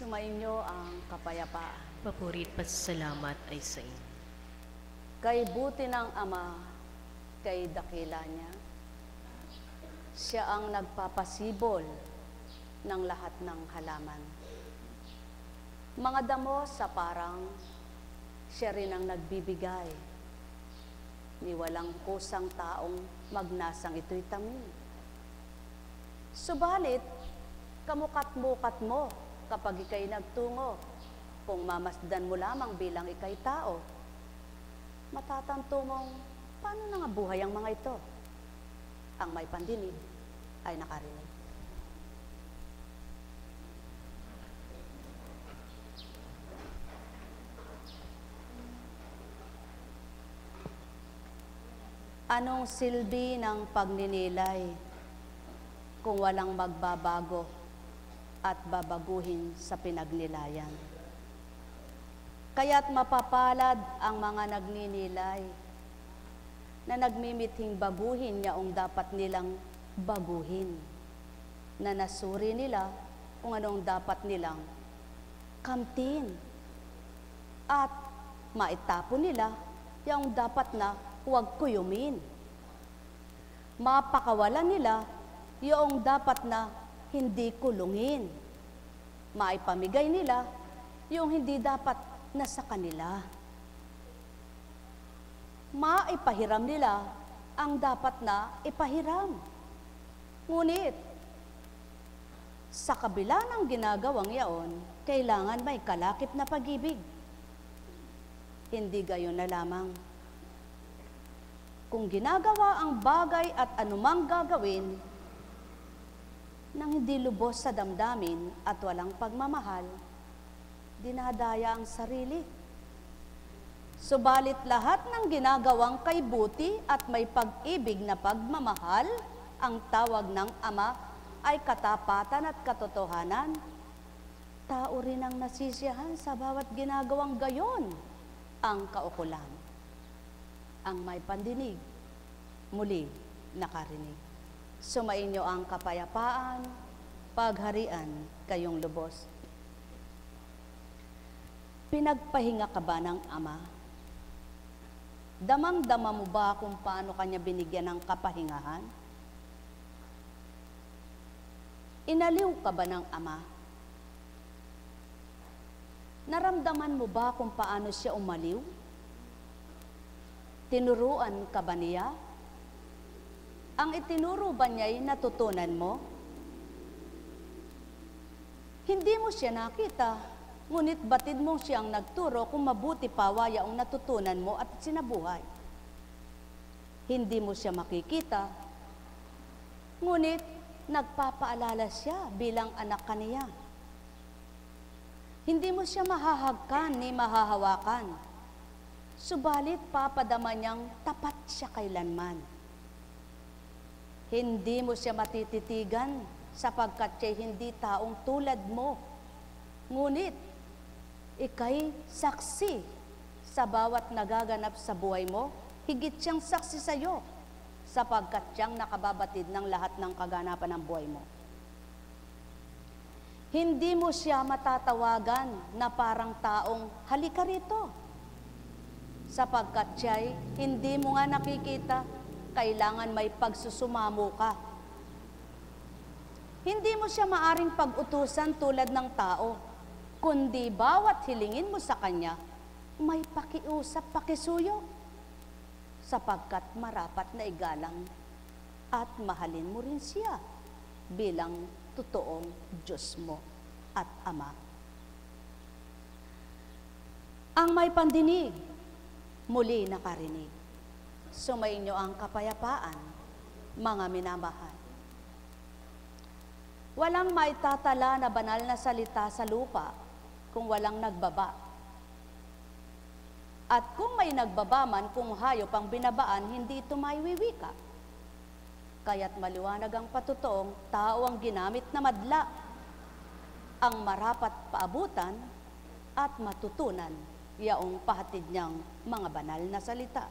Sumainyo ang kapayapaan. Papuri at pasasalamat ay sa inyo. Kay buti ng Ama, kay dakila niya, siya ang nagpapasibol ng lahat ng halaman. Mga damo sa parang, siya rin ang nagbibigay. Ni walang kusang taong magnasang ito'y tamin. Subalit, kamukat-mukat mo kapag ikay nagtungo, kung mamasdan mo lamang bilang ikay tao, matatanto mong paano na nga buhay ang mga ito? Ang may pandinig ay nakarinig. Anong silbi ng pagninilay kung walang magbabago at babaguhin sa pinagnilayan? Kaya't mapapalad ang mga nagninilay na nagmimithing baguhin yaong dapat nilang baguhin, na nasuri nila kung anong dapat nilang kamtin, at maitapon nila yaong dapat na huwag kuyumin. Mapakawalan nila yaong dapat na hindi kulungin. Maipamigay nila yung hindi dapat na sa kanila. Maipahiram nila ang dapat na ipahiram. Ngunit, sa kabila ng ginagawang yaon, kailangan may kalakip na pag-ibig. Hindi gayon na lamang. Kung ginagawa ang bagay at anumang gagawin nang hindi lubos sa damdamin at walang pagmamahal, dinadaya ang sarili. Subalit lahat ng ginagawang kay buti at may pag-ibig na pagmamahal, ang tawag ng Ama ay katapatan at katotohanan. Tao rin ang nasisiyahan sa bawat ginagawang gayon ang kaukulan. Ang may pandinig, muli nakarinig. Sumainyo ang kapayapaan, pagharian kayong lubos. Pinagpahinga ka ba ng Ama? Damang-dama mo ba kung paano kanya binigyan ng kapahingahan? Inaliw ka ba ng Ama? Naramdaman mo ba kung paano siya umaliw? Tinuruan ka ba niya? Ang itinuro ba niya'y natutunan mo? Hindi mo siya nakita, ngunit batid mo siyang nagturo kung mabuti pa yaong natutunan mo at sinabuhay. Hindi mo siya makikita, ngunit nagpapaalala siya bilang anak ka niya. Hindi mo siya mahahagkan ni mahahawakan, subalit papadama niyang tapat siya kailanman. Hindi mo siya matititigan sapagkat siya hindi taong tulad mo. Ngunit, ika'y saksi sa bawat nagaganap sa buhay mo, higit siyang saksi sa iyo sapagkat siyang nakababatid ng lahat ng kaganapan ng buhay mo. Hindi mo siya matatawagan na parang taong halika rito, sapagkat siya'y hindi mo nga nakikita, kailangan may pagsusumamo ka. Hindi mo siya maaring pag-utusan tulad ng tao, kundi bawat hilingin mo sa kanya, may pakiusap, pakisuyo, sapagkat marapat na igalang at mahalin mo rin siya bilang totoong Diyos mo at Ama. Ang may pandinig, muli nakarinig. Sumainyo ang kapayapaan, mga minamahal. Walang maitatala na banal na salita sa lupa kung walang nagbaba. At kung may nagbaba man, kung hayop ang binabaan, hindi ito maiwiwika. Kaya't maliwanag ang patutuong tao ang ginamit na madla, ang marapat paabutan at matutunan yaong pahatid niyang mga banal na salita.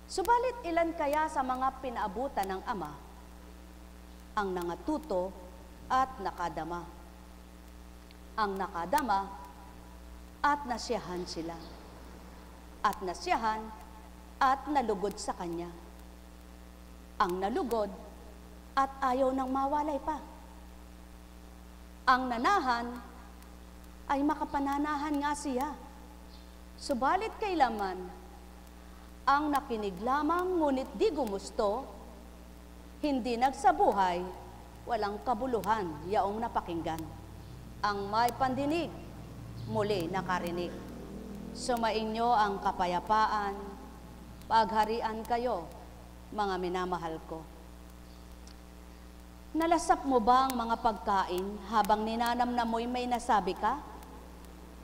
Subalit ilan kaya sa mga pinaabutan ng Ama ang nangatuto at nakadama? ang nakadama at nasiyahan sila. At nasiyahan at nalugod sa kanya. Ang nalugod at ayaw nang mawalay pa. Ang nanahan ay makapananahan nga siya. Subalit kailaman, ang nakinig lamang ngunit di gumusto, hindi nagsabuhay, walang kabuluhan yaong napakinggan. Ang may pandinig, muli nakarinig. Sumainyo ang kapayapaan, pagharian kayo, mga minamahal ko. Nalasap mo ba ang mga pagkain habang ninanamnam mo'y may nasabi ka?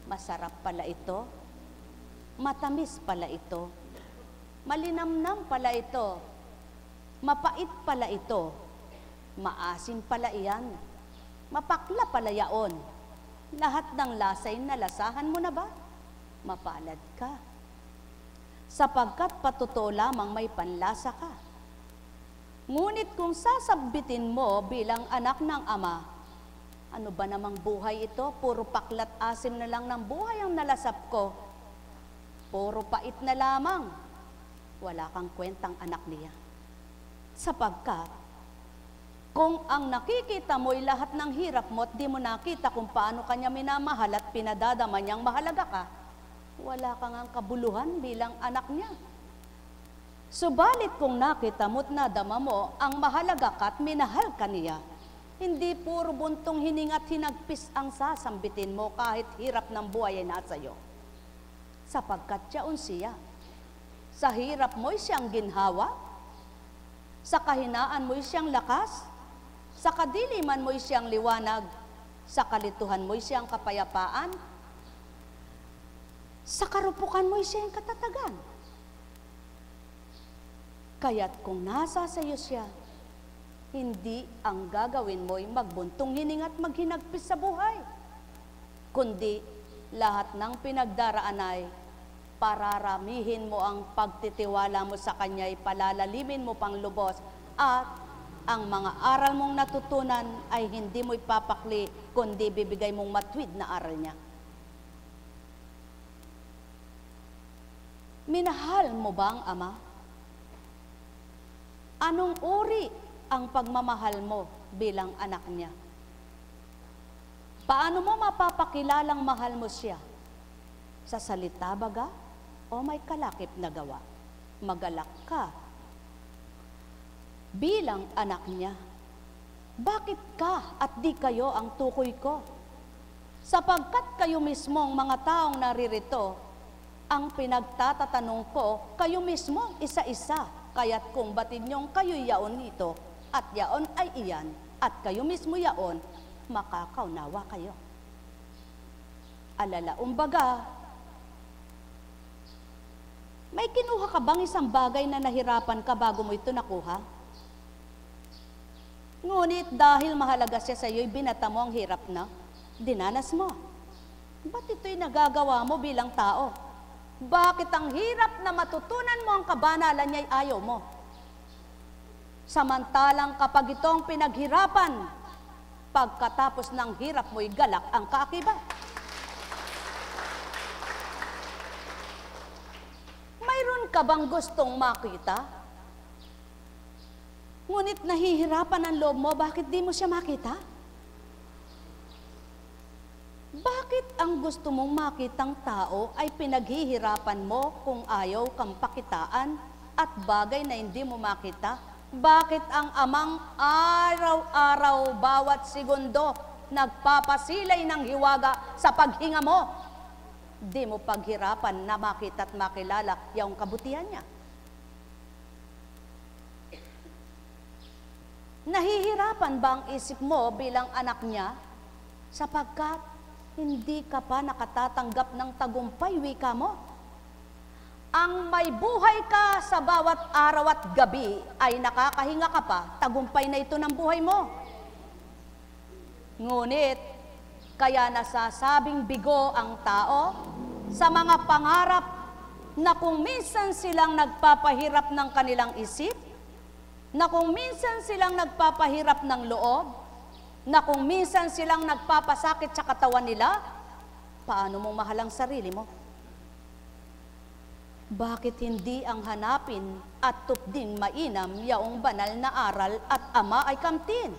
Masarap pala ito, matamis pala ito, malinamnam pala ito, mapait pala ito, maasim pala iyan, mapakla pala yaon. Lahat ng lasa'y nalasahan mo na ba? Mapalad ka. Sapagkat patuto lamang may panlasa ka. Ngunit kung sasabitin mo bilang anak ng Ama, ano ba namang buhay ito? Puro paklat asim na lang ng buhay ang nalasap ko. Puro pait na lamang. Wala kang kwentang anak niya. Sapagkat, kung ang nakikita mo'y lahat ng hirap mo at di mo nakita kung paano kanya minamahal at pinadadama niyang mahalaga ka, wala kang ang kabuluhan bilang anak niya. Subalit kung nakita mo't nadama mo ang mahalaga ka at minahal ka niya, hindi puro buntong hininga at hinagpis ang sasambitin mo kahit hirap ng buhay ay nasa iyo. Sapagkat siyaon siya. Sa hirap mo'y siyang ginhawa, sa kahinaan mo'y siyang lakas, sa kadiliman mo'y siyang liwanag, sa kalituhan mo'y siyang kapayapaan, sa karupukan mo'y siyang katatagan. Kaya't kung nasa sa iyo siya, hindi ang gagawin mo'y magbuntong hininga at maghinagpis sa buhay, kundi lahat ng pinagdaraan ay pararamihin mo ang pagtitiwala mo sa Kanya, palalalimin mo pang lubos, at ang mga aral mong natutunan ay hindi mo ipapakli, kundi bibigay mong matwid na aral niya. Minahal mo ba ang Ama? Anong uri ang pagmamahal mo bilang anak niya? Paano mo mapapakilalang mahal mo siya? Sa salita baga o may kalakip na gawa? Magalak ka bilang anak niya. Bakit ka at di kayo ang tukoy ko? Sapagkat kayo mismong mga taong naririto, ang pinagtatatanong ko, kayo mismo isa-isa, kaya't kung batid niyong kayo yaon ito, at yaon ay iyan, at kayo mismo yaon, makakaunawa kayo. Alala, umbaga, may kinuha ka bang isang bagay na nahirapan ka bago mo ito nakuha? Ngunit dahil mahalaga siya sa iyo'y binata mo ang hirap na, dinanas mo. Ba't ito'y nagagawa mo bilang tao? Bakit ang hirap na matutunan mo ang kabanalan niya'y ayaw mo? Samantalang kapag itong pinaghirapan, pagkatapos ng hirap mo'y galak ang kaakibat. Mayroon ka bang gustong makita? Ngunit nahihirapan ang loob mo, bakit di mo siya makita? Bakit ang gusto mong makitang tao ay pinaghihirapan mo kung ayaw kang pakitaan at bagay na hindi mo makita? Bakit ang Amang araw-araw bawat segundo nagpapasilay ng hiwaga sa paghinga mo? Di mo paghirapan na makita at makilala yung kabutihan niya. Nahihirapan ba ang isip mo bilang anak niya sapagkat hindi ka pa nakatatanggap ng tagumpay, wika mo? Ang may buhay ka sa bawat araw at gabi ay nakakahinga ka pa, tagumpay na ito ng buhay mo. Ngunit, kaya nasasabing bigo ang tao sa mga pangarap na kung minsan silang nagpapahirap ng kanilang isip, na kung minsan silang nagpapahirap ng loob, na kung minsan silang nagpapasakit sa katawan nila, paano mong mahal ang sarili mo? Bakit hindi ang hanapin at tupding mainam yaong banal na aral at ama ay kamtin?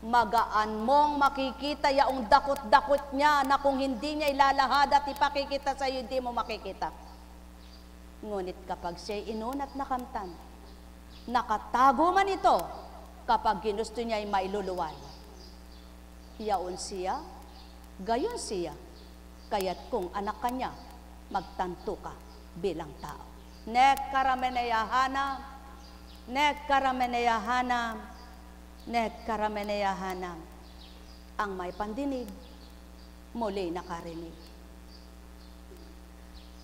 Magaan mong makikita yaong dakot-dakot niya na kung hindi niya ilalahad at ipakikita sa iyo, hindi mo makikita. Ngunit kapag siya'y inunat na kamtan, nakatago man ito kapag ginusto niya'y mailuluwal. Yaon siya, gayon siya, kaya't kung anak ka niya, magtanto ka bilang tao. Nek karameneyahanam, nek karameneyahanam, nek karameneyahanam. Ang may pandinig, muli nakarinig.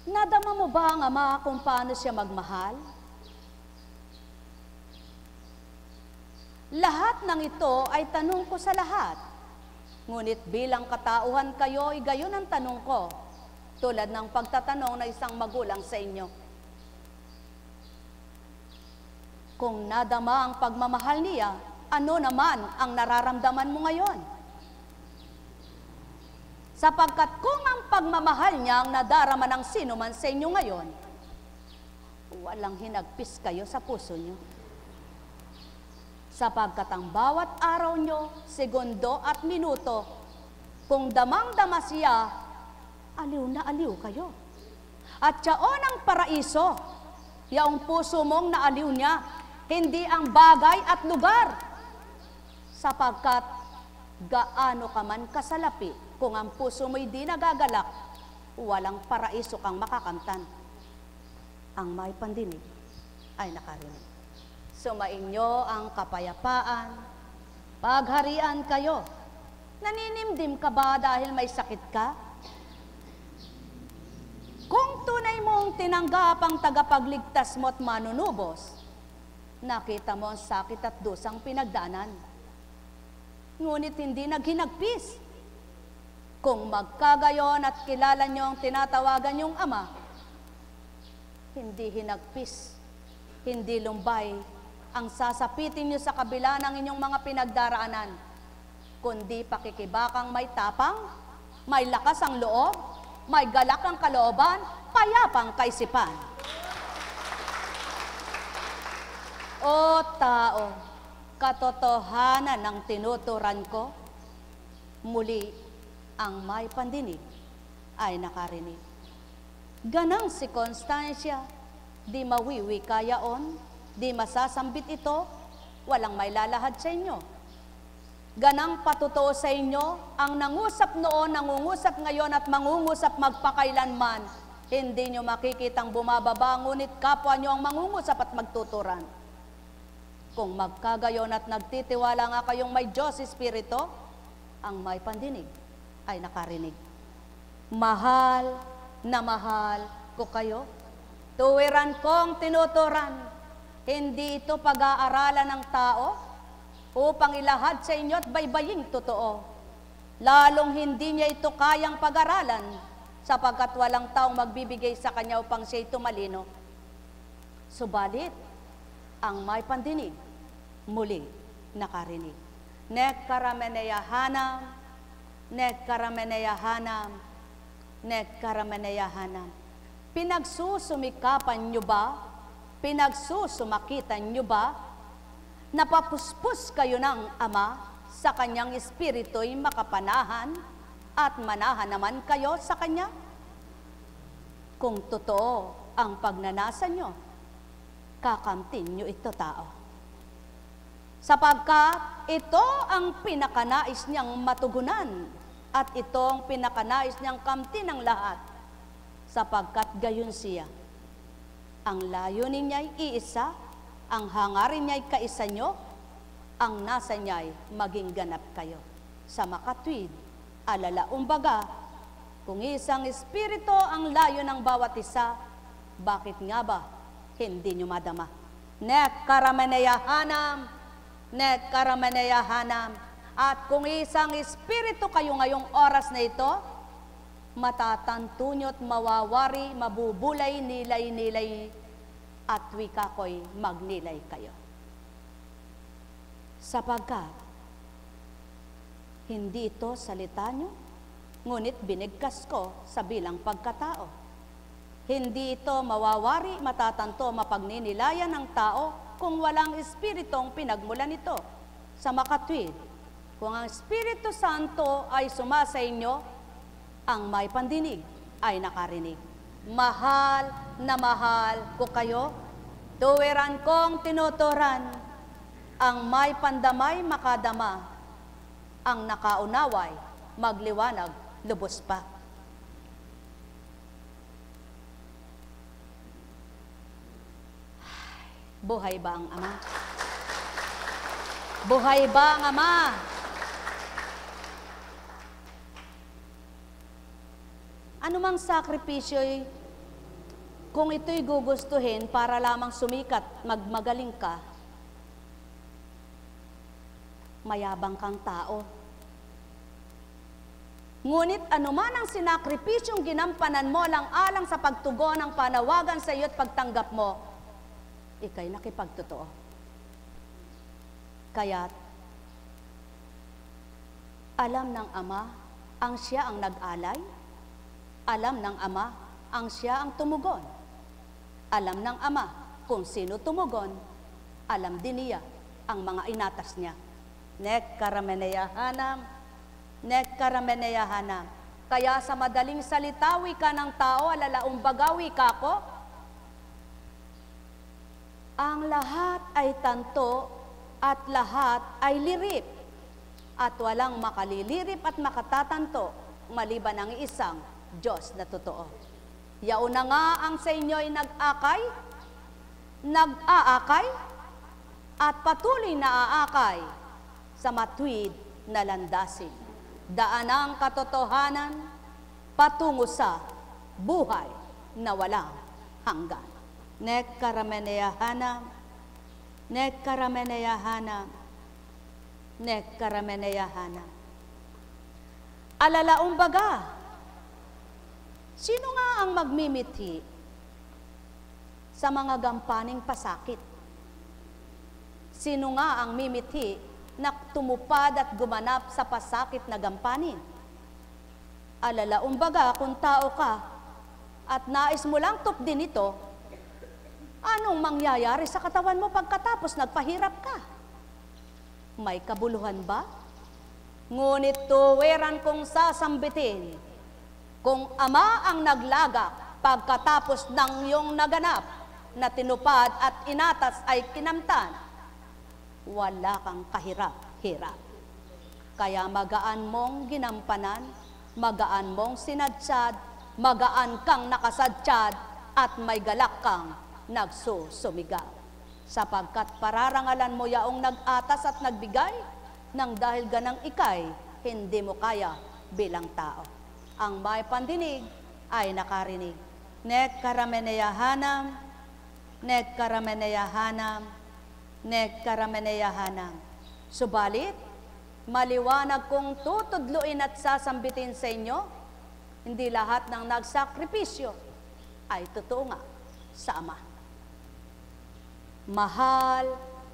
Nadama mo ba ang ama kung paano siya magmahal? Lahat ng ito ay tanong ko sa lahat. Ngunit bilang katauhan kayo, gayon ang tanong ko, tulad ng pagtatanong na isang magulang sa inyo. Kung nadama ang pagmamahal niya, ano naman ang nararamdaman mo ngayon? Sapagkat kung ang pagmamahal niya ang nadarama ng sino man sa inyo ngayon, walang hinagpis kayo sa puso niyo. Sapagkat ang bawat araw nyo, segundo at minuto, kung damang-dama siya, aliw na aliw kayo. At yaon ang paraiso, yaong puso mong naaliw niya, hindi ang bagay at lugar. Sapagkat gaano ka man kasalapi, kung ang puso mo'y di nagagalak, walang paraiso kang makakamtan. Ang may pandinig ay nakarinig. Sumainyo ang kapayapaan, pagharian kayo. Naninimdim ka ba dahil may sakit ka? Kung tunay mong tinanggap ang tagapagligtas mo't manunubos, nakita mo ang sakit at dusang pinagdanan. Ngunit hindi naghinagpis. Kung magkagayon at kilala nyo ang tinatawagan yung ama, hindi hinagpis, hindi lumbay, ang sasapitin nyo sa kabila ng inyong mga pinagdaraanan, kundi pakikibakang may tapang, may lakas ang loob, may galak ang kalooban, payapang kaisipan. O tao, katotohanan ng tinuturan ko, muli ang may pandinig ay nakarinig. Ganang si Constancia, di mawiwi kayaon, di masasambit ito, walang may lalahad sa inyo. Ganang patotoo sa inyo, ang nangusap noon, nangungusap ngayon at mangungusap magpakailanman, hindi nyo makikitang bumababa, ngunit kapwa nyo ang mangungusap at magtuturan. Kung magkagayon at nagtitiwala nga kayong may Diyos Espiritu, ang may pandinig ay nakarinig. Mahal na mahal ko kayo, tuwiran kong tinuturan. Hindi ito pag-aaralan ng tao upang ilahad sa inyo at baybaying totoo. Lalong hindi niya ito kayang pag-aralan sapagkat walang taong magbibigay sa kanya upang siya'y tumalino. Subalit, ang may pandinig, muli nakarinig. Nek karameneyahanam, nek karameneyahanam, nek karameneyahanam. Pinagsusumikapan nyo ba? Pinagsusumakitan nyo ba? Napapuspos kayo ng Ama sa kanyang espiritu'y makapanahan at manahan naman kayo sa kanya? Kung totoo ang pagnanasa nyo, kakamtin nyo ito tao. Sapagkat ito ang pinakanais niyang matugunan at ito ang pinakanais niyang kamtin ng lahat. Sapagkat gayon siya. Ang layunin niya'y iisa, ang hangarin niya'y kaisa nyo, ang nasa niya'y maging ganap kayo. Sa makatwid, alalaumbaga, kung isang espiritu ang layo ng bawat isa, bakit nga ba hindi nyo madama? Nek karameneyahanam, nek karameneyahanam. At kung isang espiritu kayo ngayong oras na ito, matatanto nyo't mawawari, mabubulay, nilay-nilay, at wika ko'y magnilay kayo. Sapagkat Hindi ito salita nyo, ngunit binigkas ko sa bilang pagkatao. Hindi ito mawawari, matatanto, mapagninilayan ng tao kung walang Espiritong pinagmulan nito. Sa makatwid, kung ang Espiritu Santo ay sumasa inyo, ang may pandinig ay nakarinig. Mahal na mahal ko kayo, tuwiran kong tinuturan, ang may pandamay makadama, ang nakaunaway magliwanag lubos pa. Buhay ba ang Ama? Buhay ba ang Ama? Anumang sakripisyo'y kung ito'y gugustuhin para lamang sumikat, magmagaling ka, mayabang kang tao. Ngunit anuman ang sinakripisyong ginampanan mo lang-alang sa pagtugon ng panawagan sa iyo at pagtanggap mo, ika'y nakipagtotoo. Kaya't alam ng Ama ang siya ang nag-alay, alam ng Ama ang siya ang tumugon. Alam ng Ama kung sino tumugon, alam din niya ang mga inatas niya. Nek karameneyahanam, nek karameneyahanam. Kaya sa madaling salitawi ka ng tao, alalaong bagawi ka ko, ang lahat ay tanto at lahat ay lirip. At walang makalilirip at makatatanto maliban ang isang Diyos na totoo. Yauna nga ang sa inyo'y nag-aakay, at patuloy na aakay sa matuwid na landasin. Daan ang katotohanan patungo sa buhay na walang hanggan. Nek karameneyahanam, nek karameneyahanam, nek karameneyahanam. Alalaong baga, sino nga ang magmimithi sa mga gampaning pasakit? Sino nga ang mimithi na tumupad at gumanap sa pasakit na gampanin? Alalaong baga, kung tao ka at nais mo lang tupdin ito, anong mangyayari sa katawan mo pagkatapos nagpahirap ka? May kabuluhan ba? Ngunit tuwiran kong sasambitin, kung Ama ang naglagak pagkatapos ng iyong naganap na tinupad at inatas ay kinamtan, wala kang kahirap-hirap. Kaya magaan mong ginampanan, magaan mong sinadsyad, magaan kang nakasadsyad, at may galak kang nagsusumigaw. Sapagkat pararangalan mo yaong nag-atas at nagbigay, nang dahil ganang ikay, hindi mo kaya bilang tao. Ang may pandinig ay nakarinig. Nek karameneyahanam, nek karameneyahanam, nek karameneyahanam. Subalit, maliwanag kong tutudluin at sasambitin sa inyo, hindi lahat ng nagsakripisyo ay totoo nga sa Ama. Mahal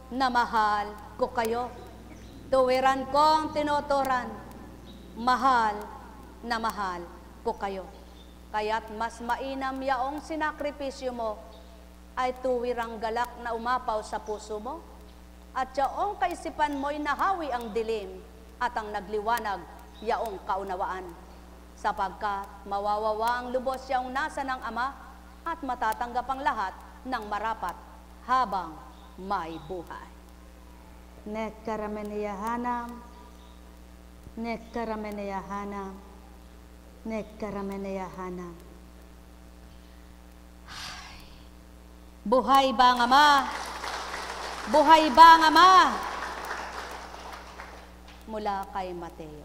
na mahal ko kayo. Tuwiran kong tinuturan. Mahal na mahal ko kayo. Kaya't mas mainam yaong sinakripisyo mo ay tuwirang galak na umapaw sa puso mo, at yaong kaisipan mo'y nahawi ang dilim at ang nagliwanag yaong kaunawaan. Sapagkat mawawawa ang lubos yaong nasa ng Ama at matatanggap ang lahat ng marapat habang may buhay. Nek karameneyahanam, nek karameneyahanam, nek karameneyahanam. Buhay ba ang Ama? Buhay ba ang Ama? Mula kay Mateo.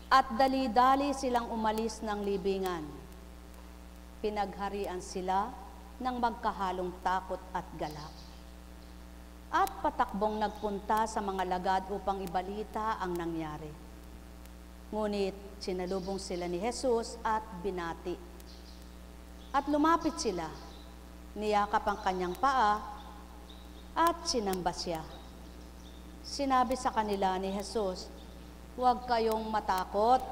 At dali-dali silang umalis ng libingan. Pinagharian sila ng magkahalong takot at galak. At patakbong nagpunta sa mga lagad upang ibalita ang nangyari. Ngunit sinalubong sila ni Jesus at binati. At lumapit sila, niyakap ang kanyang paa at sinamba siya. Sinabi sa kanila ni Jesus, Huwag kayong matakot.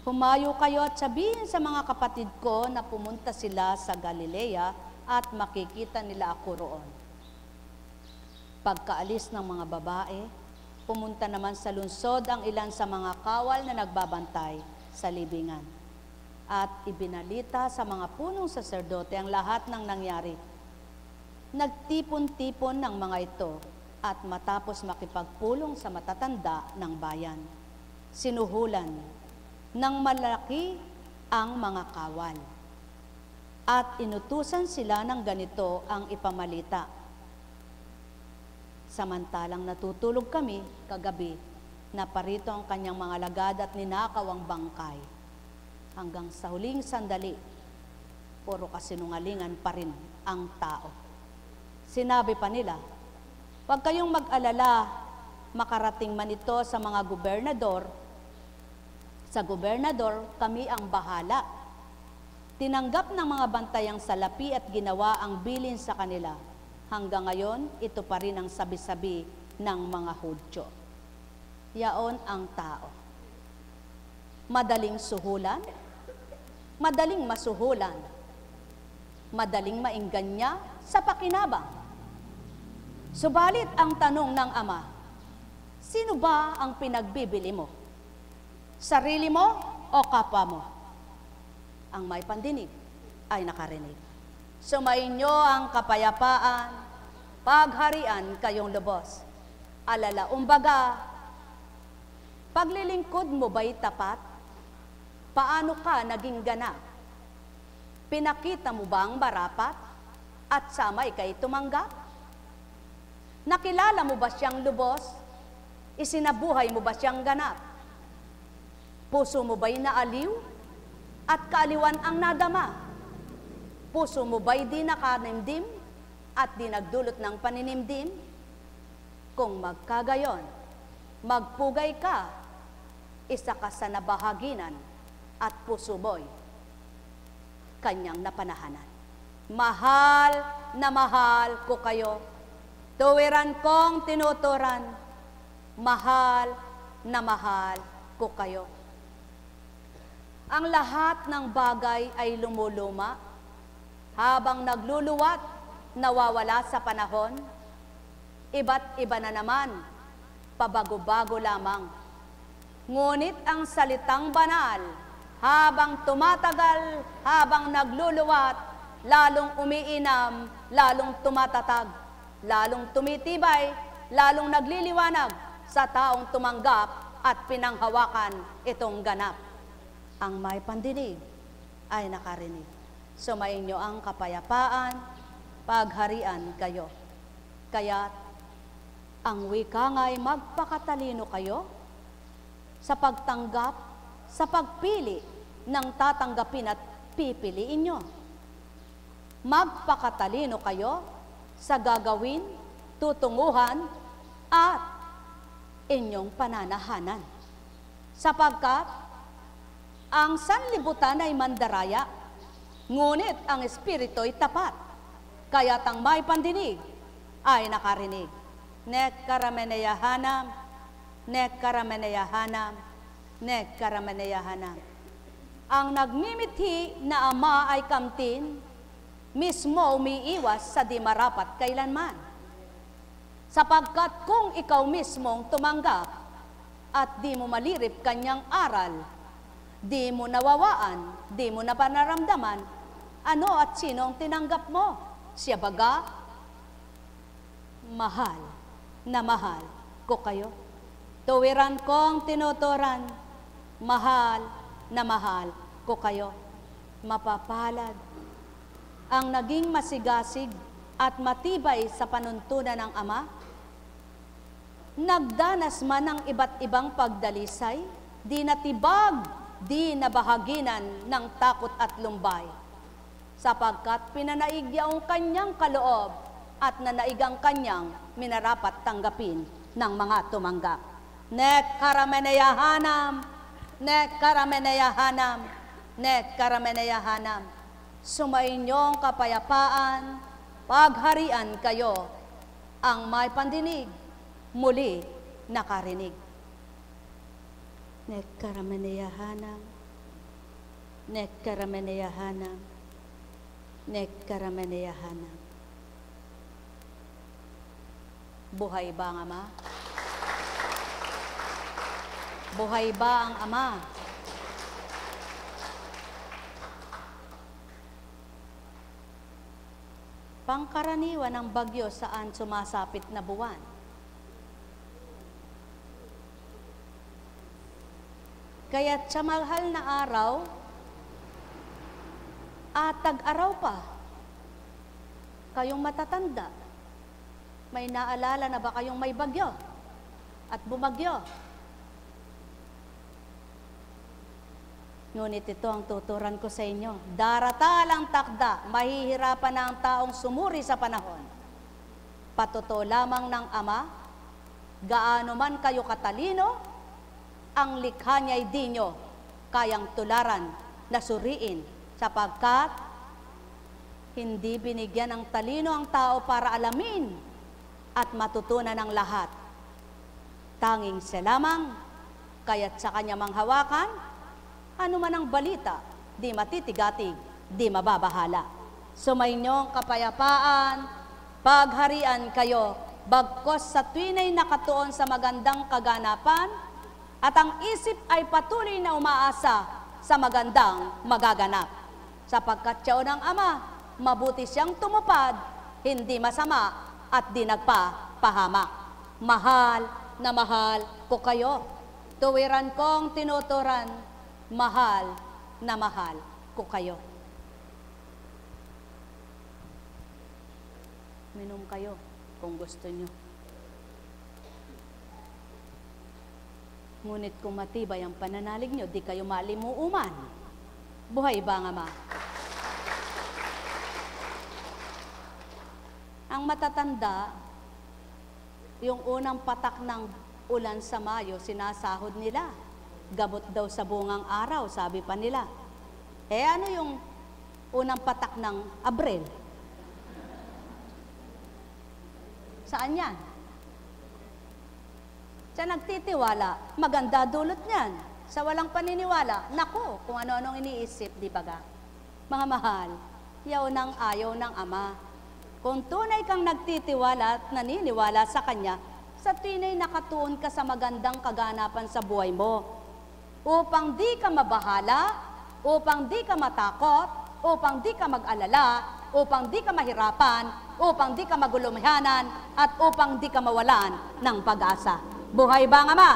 Humayo kayo at sabihin sa mga kapatid ko na pumunta sila sa Galilea at makikita nila ako roon. Pagkaalis ng mga babae, pumunta naman sa lungsod ang ilan sa mga kawal na nagbabantay sa libingan. At ibinalita sa mga punong saserdote ang lahat ng nangyari. Nagtipon-tipon ng mga ito at matapos makipagpulong sa matatanda ng bayan, sinuhulan ng malaki ang mga kawal. At inutusan sila ng ganito ang ipamalita. Samantalang natutulog kami kagabi, naparito ang kanyang mga lagad at ninakaw ang bangkay. Hanggang sa huling sandali, puro kasinungalingan pa rin ang tao. Sinabi pa nila, huwag kayong mag-alala, makarating man ito sa mga gobernador. Sa gobernador, kami ang bahala. Tinanggap ng mga bantay ang salapi at ginawa ang bilin sa kanila. Hanggang ngayon, ito pa rin ang sabi-sabi ng mga Hudyo. Yaon ang tao. Madaling suhulan, madaling masuhulan, madaling mainggan sa pakinabang. Subalit ang tanong ng ama, sino ba ang pinagbibili mo? Sarili mo o kapwa mo? Ang may pandinig ay nakarinig. Sumainyo ang kapayapaan, pagharian kayong lubos. Alala, umbaga, paglilingkod mo ba'y tapat? Paano ka naging ganap? Pinakita mo ba ang marapat? At samay kay tumanggap? Nakilala mo ba siyang lubos? Isinabuhay mo ba siyang ganap? Puso mo ba'y naaliw? At kaaliwan ang nadama? Puso mo ba'y di nakanimdim at di nagdulot ng paninimdim? Kung magkagayon, magpugay ka, isa ka sa nabahaginan at puso mo'y kanyang napanahanan. Mahal na mahal ko kayo, tuwiran kong tinuturan, mahal na mahal ko kayo. Ang lahat ng bagay ay lumuluma, habang nagluluwat, nawawala sa panahon, iba't iba na naman, pabago-bago lamang. Ngunit ang salitang banal, habang tumatagal, habang nagluluwat, lalong umiinam, lalong tumatatag, lalong tumitibay, lalong nagliliwanag sa taong tumanggap at pinanghawakan itong ganap. Ang may pandinig ay nakarinig. Sumainyo ang kapayapaan, pagharian kayo. Kaya't ang wika nga'y magpakatalino kayo sa pagtanggap, sa pagpili ng tatanggapin at pipiliin nyo. Magpakatalino kayo sa gagawin, tutunguhan, at inyong pananahanan. Sapagkat ang sanlibutan ay mandaraya, ngunit ang espirito'y tapat, kaya't ang may pandinig ay nakarinig. Nek karameneyahanam, nek karameneyahanam, nek karameneyahanam. Ang nagmimithi na ama ay kamtin, mismo umiiwas sa di marapat kailanman. Sapagkat kung ikaw mismong tumanggap at di mo malirip kanyang aral, di mo nawawaan, di mo napanaramdaman, ano at sino ang tinanggap mo? Siya baga? Mahal na mahal ko kayo. Tuwiran kong tinuturan, mahal na mahal ko kayo. Mapapalad ang naging masigasig at matibay sa panuntunan ng Ama, nagdanas man ng iba't ibang pagdalisay, di natibag, di nabahaginan ng takot at lumbay, sapagkat pinanaig ang kanyang kaloob at nanaig ang kanyang minarapat tanggapin ng mga tumanggap. Nek karameneyahanam, nek karameneyahanam, nek karameneyahanam. Sumainyong kapayapaan, pagharian kayo. Ang may pandinig, muli nakarinig. Nekkarameneyahanam, nekkarameneyahanam, nekkarameneyahanam. Buhay ba ang Ama? Buhay ba ang Ama? Pangkaraniwan ng bagyo saan sumasapit na buwan. Kaya't sa mahal na araw, tag-araw pa, kayong matatanda, may naalala na ba kayong may bagyo at bumagyo? Ngunit ito ang tuturan ko sa inyo. Daratal ang takda, mahihirapan na ang taong sumuri sa panahon. Patuto lamang ng Ama, gaano man kayo katalino, ang likha niya'y di nyo kayang tularan na suriin, sapagkat hindi binigyan ng talino ang tao para alamin at matutunan ng lahat. Tanging siya lamang, kaya't sa kanya manghawakan, ano man ang balita, di matitigatig, di mababahala. Sumainyo ang kapayapaan, pagharian kayo, bagkos sa tuwinay nakatuon sa magandang kaganapan, at ang isip ay patuloy na umaasa sa magandang magaganap. Sapagkat siya ng Ama, mabuti siyang tumupad, hindi masama at di nagpapahamak. Mahal na mahal ko kayo. Tuwiran kong tinuturan, mahal na mahal ko kayo. Minom kayo kung gusto nyo. Ngunit kung matibay ang pananalig nyo, di kayo malimuuman. Buhay ba ang Ama? Ang matatanda, yung unang patak ng ulan sa Mayo, sinasahod nila. Gamot daw sa bungang araw, sabi pa nila. Ano yung unang patak ng Abril? Saan yan? Sa nagtitiwala, maganda dulot niyan. Sa walang paniniwala, naku, kung ano-anong iniisip, di ba ga? Mga mahal, yaw ng ayaw ng Ama. Kung tunay kang nagtitiwala at naniniwala sa Kanya, sa tunay nakatuon ka sa magandang kaganapan sa buhay mo, upang di ka mabahala, upang di ka matakot, upang di ka mag-alala, upang di ka mahirapan, upang di ka magulumihanan, at upang di ka mawalan ng pag-asa. Buhay ba ang Ama?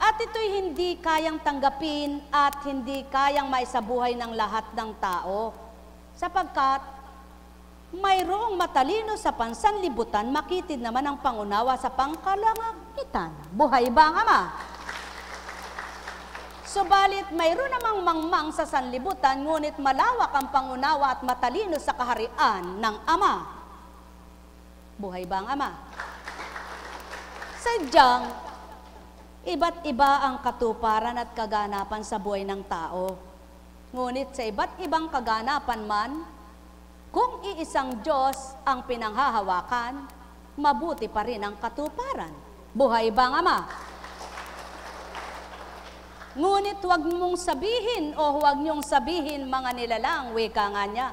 At ito'y hindi kayang tanggapin at hindi kayang maisabuhay ng lahat ng tao, sapagkat mayroong matalino sa pansanlibutan, makitid naman ang pangunawa sa pangkalangitan. Buhay ba ang Ama? Subalit mayroon namang mangmang sa sanlibutan, ngunit malawak ang pangunawa at matalino sa kaharian ng Ama. Buhay ba ang Ama? Sadyang, iba't iba ang katuparan at kaganapan sa buhay ng tao. Ngunit sa iba't ibang kaganapan man, kung iisang Diyos ang pinanghahawakan, mabuti pa rin ang katuparan. Buhay ba ang Ama? Ngunit huwag mong sabihin o huwag niyong sabihin, mga nilalang, wika nga niya,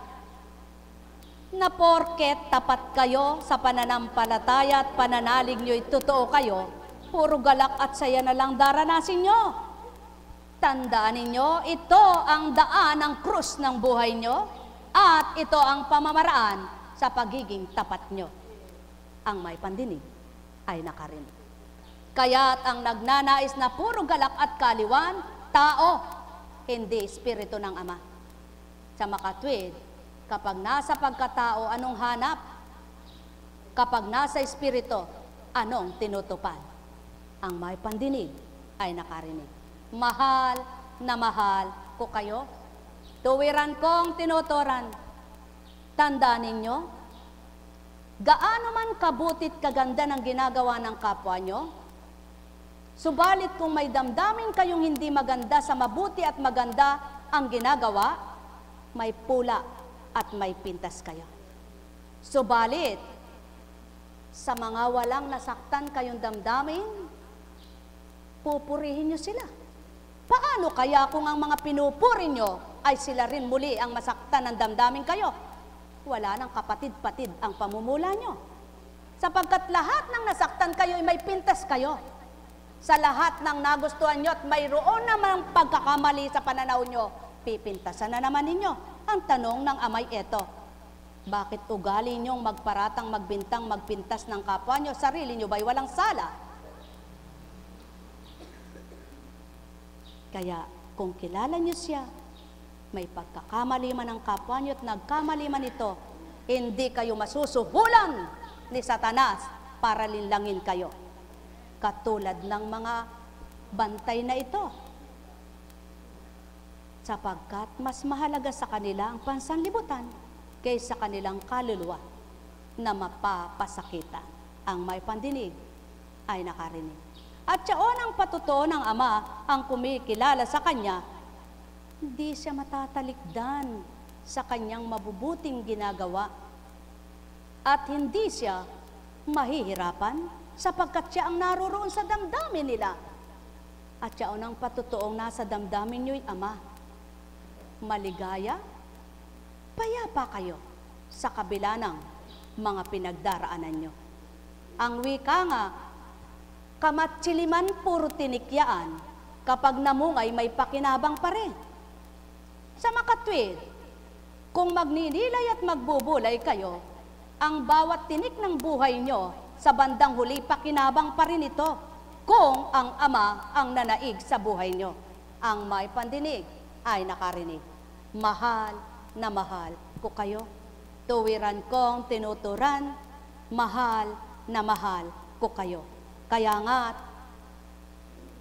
na porket tapat kayo sa pananampalataya at pananalig niyo'y totoo kayo, puro galak at saya na lang daranasin niyo. Tandaan ninyo, ito ang daan ng krus ng buhay niyo at ito ang pamamaraan sa pagiging tapat niyo. Ang may pandinig ay nakarinig. Kaya't ang nagnanais na puro galak at kaliwan, tao, hindi espiritu ng Ama. Sa makatwid, kapag nasa pagkatao, anong hanap? Kapag nasa espiritu, anong tinutupad? Ang may pandinig ay nakarinig. Mahal na mahal ko kayo. Tuwiran kong tinuturan. Tandaan ninyo, gaano man kabutit kaganda ng ginagawa ng kapwa nyo, subalit kung may damdamin kayong hindi maganda sa mabuti at maganda ang ginagawa, may pula at may pintas kayo. Subalit, sa mga walang nasaktan kayong damdamin, pupurihin nyo sila. Paano kaya kung ang mga pinupuri nyo ay sila rin muli ang masaktan ng damdamin kayo? Wala nang kapatid-patid ang pamumula nyo. Sapagkat lahat ng nasaktan kayo ay may pintas kayo. Sa lahat ng nagustuhan nyo at mayroon namang pagkakamali sa pananaw nyo, pipintasan na naman ninyo. Ang tanong ng amay eto, bakit ugali nyong magparatang, magbintang, magpintas ng kapwa nyo? Sarili nyo ba'y walang sala? Kaya kung kilala nyo siya, may pagkakamali man ang kapwa nyo at nagkamali man ito, hindi kayo masusuhulan ni Satanas para linlangin kayo. Katulad ng mga bantay na ito. Sapagkat mas mahalaga sa kanila ang pansanlibutan kaysa kanilang kaluluwa na mapapasakitan. Ang may pandinig ay nakarinig. At siyaon ang patutuo ng Ama ang kumikilala sa Kanya, hindi siya matatalikdan sa Kanyang mabubuting ginagawa. At hindi siya mahihirapan sapagkat siya ang naroroon sa damdamin nila. At siyaon ang patutuong nasa damdamin niyo'y Ama. Maligaya, payapa kayo sa kabila ng mga pinagdaraanan nyo. Ang wika nga, kamatsiliman puro tinikyaan, kapag namungay may pakinabang pa rin. Sa makatwid, kung magninilay at magbubulay kayo, ang bawat tinik ng buhay nyo, sa bandang huli pakinabang pa rin ito, kung ang Ama ang nanaig sa buhay nyo. Ang may pandinig ay nakarinig. Mahal na mahal ko kayo. Tuwiran kong tinuturan, mahal na mahal ko kayo. Kaya nga,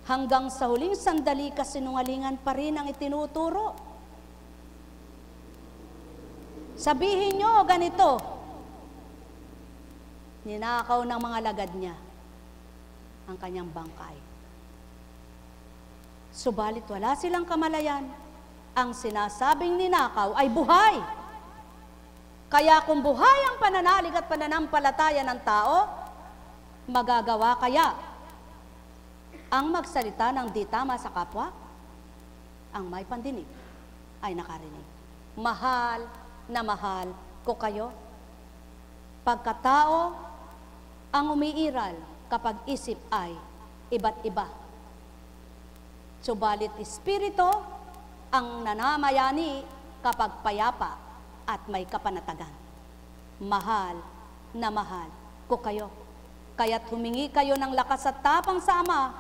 hanggang sa huling sandali kasinungalingan pa rin ang itinuturo. Sabihin nyo ganito, ninakaw ng mga lagad niya ang kanyang bangkay. Subalit wala silang kamalayan. Ang sinasabing ninakaw ay buhay. Kaya kung buhay ang pananalig at pananampalataya ng tao, magagawa kaya ang magsalita ng di tama sa kapwa? Ang may pandinig ay nakarinig. Mahal na mahal ko kayo. Pagkatao ang umiiral kapag isip ay iba't iba. Subalit espiritu ang nanamayani kapag payapa at may kapanatagan. Mahal na mahal ko kayo. Kaya't humingi kayo ng lakas at tapang sa Ama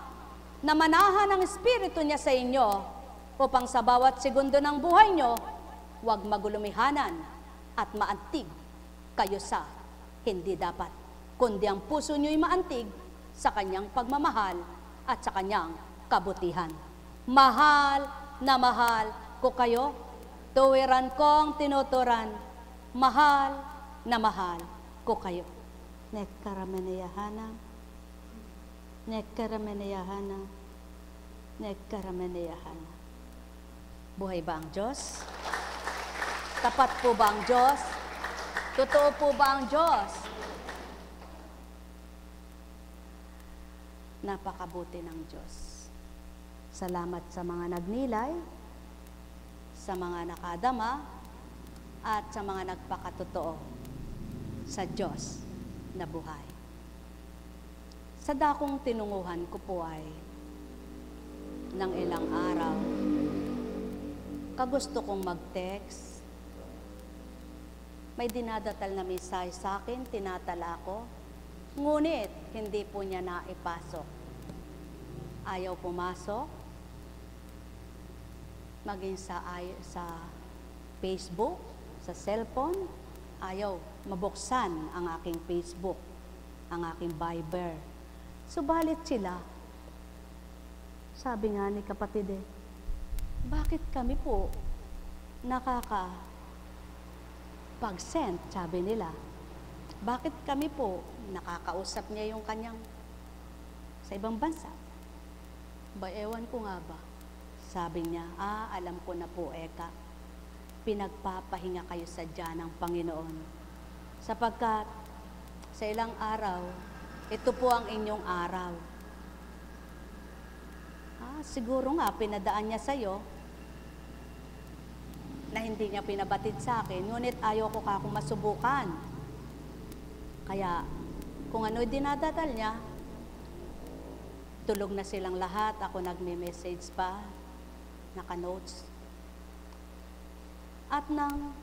na manahan ang Espiritu niya sa inyo upang sa bawat segundo ng buhay nyo, huwag magulumihanan at maantig kayo sa hindi dapat, kundi ang puso nyo'y maantig sa kanyang pagmamahal at sa kanyang kabutihan. Mahal na mahal ko kayo, tuwiran kong tinuturan, mahal na mahal ko kayo. Nekkarameneyahana, nekkarameneyahana, nekkarameneyahana. Buhay ba ang Diyos? Tapat po ba ang Diyos? Totoo po ba ang Diyos? Napakabuti ng Diyos. Salamat sa mga nagnilay, sa mga nakadama, at sa mga nagpakatotoo sa Diyos na buhay. Sa dakong tinunguhan ko po ay ng ilang araw, kagusto kong mag-text. May dinadatal na mensahe sa akin, tinatala ko, ngunit hindi po niya naipasok. Ayaw pumasok, maging sa Facebook, sa cellphone, ayaw mabuksan ang aking Facebook, ang aking Viber. Subalit sila, sabi nga ni kapatid bakit kami po nakaka-pag-send, sabi nila. Bakit kami po nakakausap niya yung kanyang sa ibang bansa? Ba, ewan ko nga ba? Sabi niya, alam ko na po, Eka. Pinagpapahinga kayo sadya ng Panginoon. Sapagkat sa ilang araw, ito po ang inyong araw. Siguro nga, pinadaan niya sa'yo na hindi niya pinabatid sa akin, ngunit ayaw ko ka akong masubukan. Kaya, kung ano'y dinadadal niya, tulog na silang lahat, ako nagme-message pa, naka-notes. At nang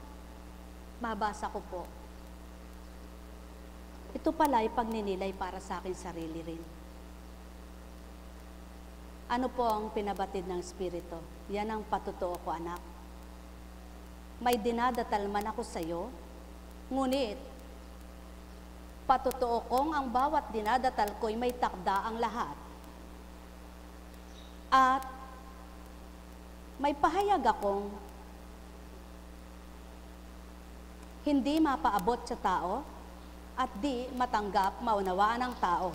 mabasa ko po, ito pala ay pagninilay para sa akin sarili rin. Ano po ang pinabatid ng Espiritu? Yan ang patutuo ko, anak. May dinadatal man ako sa iyo, ngunit patutuo kong ang bawat dinadatal ko'y may takda ang lahat. At may pahayag akong hindi mapaabot sa tao at di matanggap, maunawaan ng tao.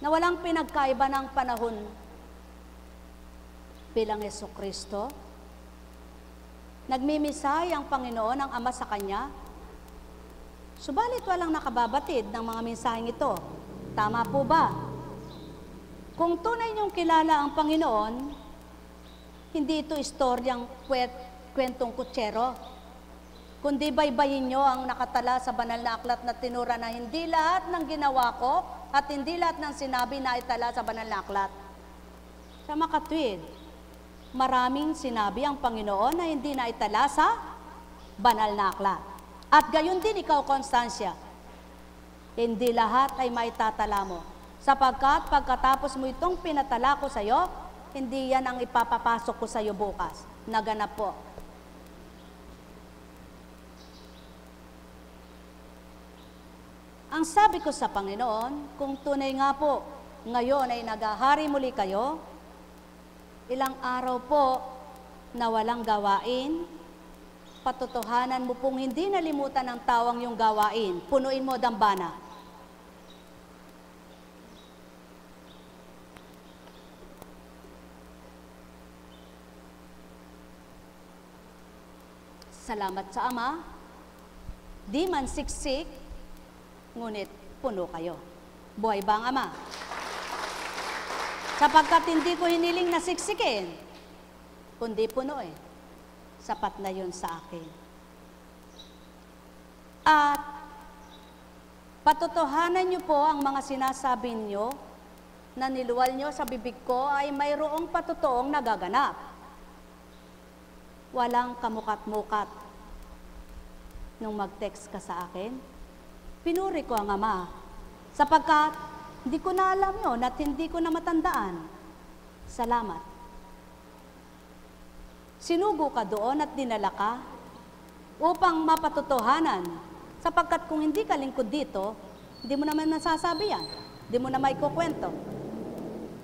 Na walang pinagkaiba ng panahon bilang Jesucristo. Nagmimisay ang Panginoon ang Ama sa Kanya. Subalit walang nakababatid ng mga mensaheng ito. Tama po ba? Kung tunay niyong kilala ang Panginoon, hindi ito istoryang kwentong kutsero, kundi baybayin niyo ang nakatala sa banal na aklat na tinura na hindi lahat ng ginawa ko at hindi lahat ng sinabi na itala sa banal na aklat. Sa makatwid, maraming sinabi ang Panginoon na hindi na itala sa banal na aklat. At gayon din ikaw, Constancia, hindi lahat ay maitatala mo. Sapagkat pagkatapos mo itong pinatala ko sa iyo, hindi yan ang ipapapasok ko sa iyo bukas. Naganap po. Ang sabi ko sa Panginoon, kung tunay nga po, ngayon ay naghahari muli kayo, ilang araw po na walang gawain, patotohanan mo pong hindi nalimutan ng tawang yung gawain, punuin mo dambana. Salamat sa Ama, di man siksik, ngunit puno kayo. Buhay ba ang Ama? Sapagkat hindi ko hiniling na siksikin, kundi puno sapat na yun sa akin. At patotohanan niyo po ang mga sinasabi niyo na niluwal niyo sa bibig ko ay mayroong patotoong nagaganap. Walang kamukat-mukat. Nung mag-text ka sa akin, pinuri ko ang Ama, sapagkat hindi ko na alam yun at hindi ko na matandaan. Salamat. Sinugo ka doon at dinala ka upang mapatotohanan, sapagkat kung hindi ka lingkod dito, hindi mo naman nasasabi yan, hindi mo na maikukwento.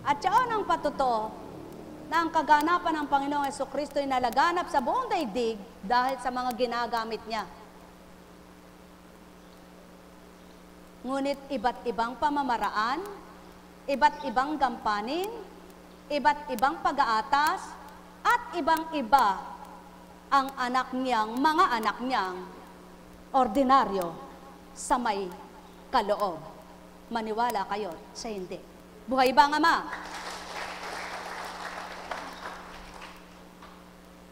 At siya ang patotoo na ang kaganapan ng Panginoong Jesucristo ay nalaganap sa buong daigdig dahil sa mga ginagamit niya. Ngunit iba't ibang pamamaraan, iba't ibang gampanin, iba't ibang pag-aatas, at ibang-iba ang mga anak niyang ordinaryo sa may kaloob. Maniwala kayo sa hindi. Buhay ba ang Ama?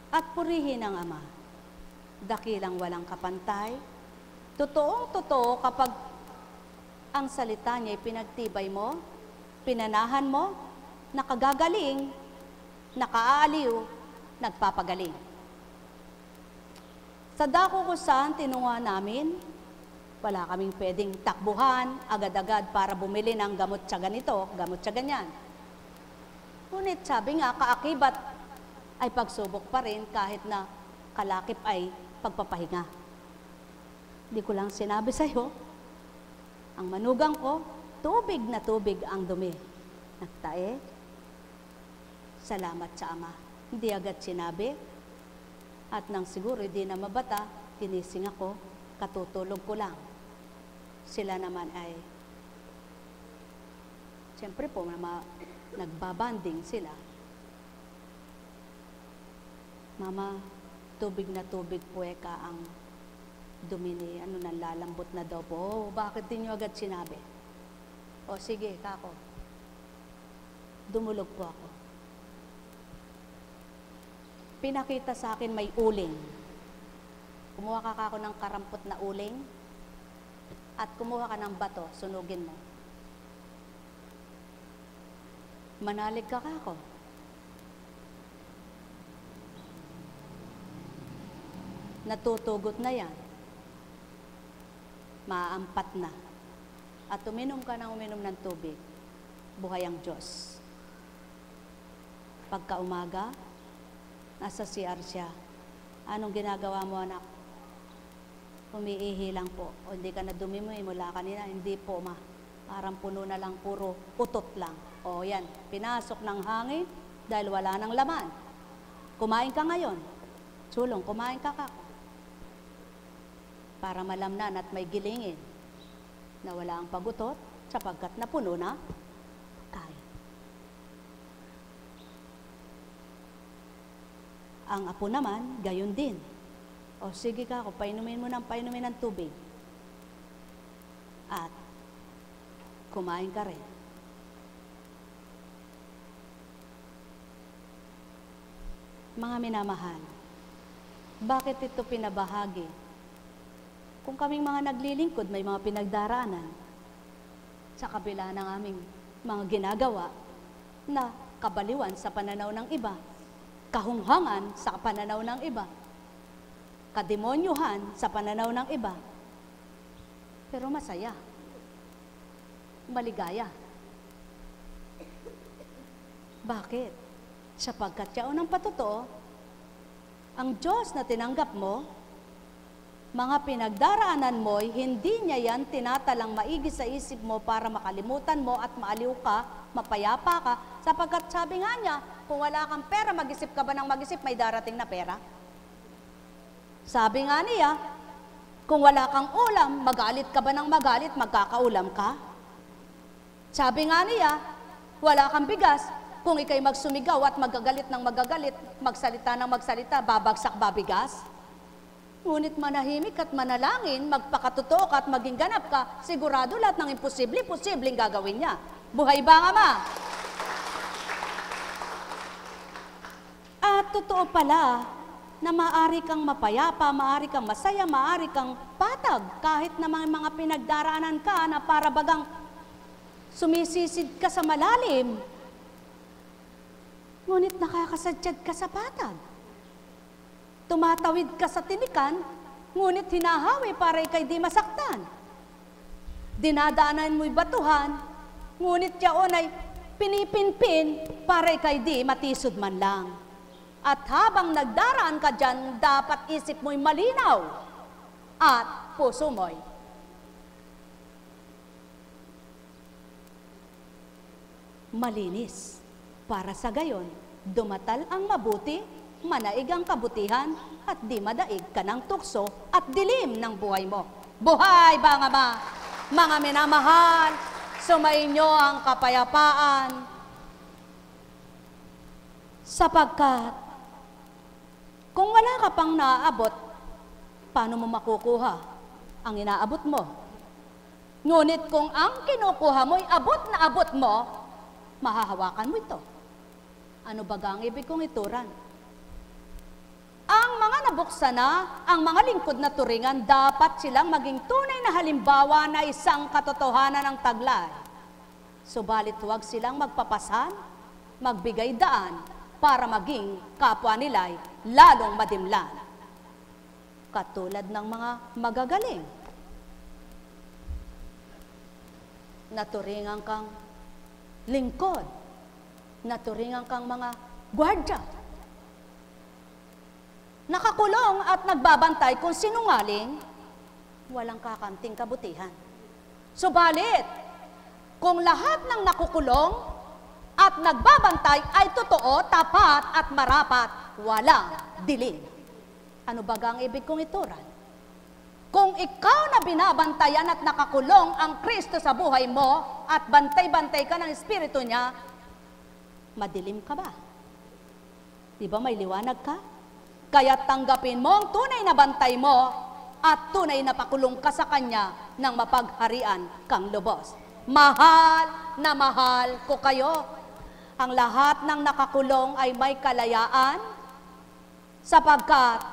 At purihin ang Ama, dakilang walang kapantay, totoong-totoo kapag ang salita niya ay pinagtibay mo, pinanahan mo, nakagagaling, nakaaaliw, nagpapagaling. Sa dako ko saan tinunguhan namin, wala kaming pwedeng takbuhan, agad-agad para bumili ng gamot sa ganito, gamot sa ganyan. Ngunit sabi nga, kaakibat ay pagsubok pa rin kahit na kalakip ay pagpapahinga. Hindi ko lang sinabi sa'yo, ang manugang ko, tubig na tubig ang dumi. Nagtae, salamat sa Ama. Hindi agad sinabi. At nang siguro hindi na mabata, ginising ako, katutulog ko lang. Sila naman ay, siyempre po, nagbabanding sila. Mama, tubig na tubig po ka ang dumi ni, lalambot na daw po. Bakit din nyo agad sinabi? O sige, kako. Dumulog po ako. Pinakita sa akin may uling. Kumuha ka ako ng karampot na uling at kumuha ka ng bato, sunugin mo. Manalig ka ako. Natutugot na yan. Maampat na. At uminom ka ng uminom ng tubig. Buhay ang Diyos. Pagka umaga, nasa CR siya. Anong ginagawa mo, anak? Umiihi lang po. O hindi ka na dumimoy mula kanina. Hindi po, ma. Parang puno na lang, puro utot lang. O yan, pinasok ng hangin dahil wala nang laman. Kumain ka ngayon. Sulong, kumain ka kako. Para malamnan at may gilingin na wala ang pagutot sapagkat napuno na kain. Ang apo naman, gayon din. O sige ka ako, painumin mo ng tubig. At kumain ka rin. Mga minamahal, bakit ito pinabahagi? Kung kaming mga naglilingkod, may mga pinagdaraanan sa kabila ng aming mga ginagawa na kabaliwan sa pananaw ng iba, kahunghangan sa pananaw ng iba, kademonyuhan sa pananaw ng iba, pero masaya, maligaya. Bakit? Sapagkat yaon ang patotoo, ang Diyos na tinanggap mo, mga pinagdaraanan mo'y hindi niya yan tinatalang maigi sa isip mo para makalimutan mo at maaliw ka, mapayapa ka, sapagkat sabi nga niya, kung wala kang pera, mag-isip ka ba ng mag-isip, may darating na pera? Sabi nga niya, kung wala kang ulam, magalit ka ba ng magalit, magkakaulam ka? Sabi nga niya, wala kang bigas, kung ikay magsumigaw at magagalit ng magagalit, magsalita ng magsalita, babagsak ba bigas? Ngunit manahimik at manalangin, magpakatotoo ka at maging ganap ka, sigurado lahat ng imposible, posibleng gagawin niya. Buhay ba, Ama? At totoo pala na maaari kang mapayapa, maaari kang masaya, maaari kang patag, kahit na mga pinagdaraanan ka na para bagang sumisisid ka sa malalim. Ngunit nakakasadyad ka sa patag. Tumatawid ka sa tinikan, ngunit hinahawi para ikay di masaktan. Dinadaanan mo'y batuhan, ngunit yaon ay pinipinpin para ikay di matisod man lang. At habang nagdaraan ka dyan, dapat isip mo'y malinaw at puso mo'y malinis. Para sa gayon, dumatal ang mabuti, manaig ang kabutihan, at di madaig ka ng tukso at dilim ng buhay mo. Buhay ba nga ba? Mga minamahal, sumainyo ang kapayapaan, sapagkat kung wala ka pang naaabot, paano mo makukuha ang inaabot mo? Ngunit kung ang kinukuha mo'y abot na abot mo, mahahawakan mo ito. Ano baga ang ibig kong ituran? Ang mga nabuksan na, ang mga lingkod na turingan, dapat silang maging tunay na halimbawa na isang katotohanan ng taglay. Subalit huwag silang magpapasan, magbigay daan, para maging kapwa nila'y lalong madimlan. Katulad ng mga magagaling. Naturingan kang lingkod, naturingan kang mga gwardya. Nakakulong at nagbabantay kung sinungaling, walang kakanting kabutihan. Subalit, kung lahat ng nakukulong at nagbabantay ay totoo, tapat at marapat, walang dilim. Ano baga ang ibig kong ituran? Kung ikaw na binabantayan at nakakulong ang Kristo sa buhay mo at bantay-bantay ka ng Espiritu niya, madilim ka ba? Di ba may liwanag ka? Kaya tanggapin mo ang tunay na bantay mo at tunay na pakulong ka sa Kanya ng mapagharian kang lubos. Mahal na mahal ko kayo. ang lahat ng nakakulong ay may kalayaan, sapagkat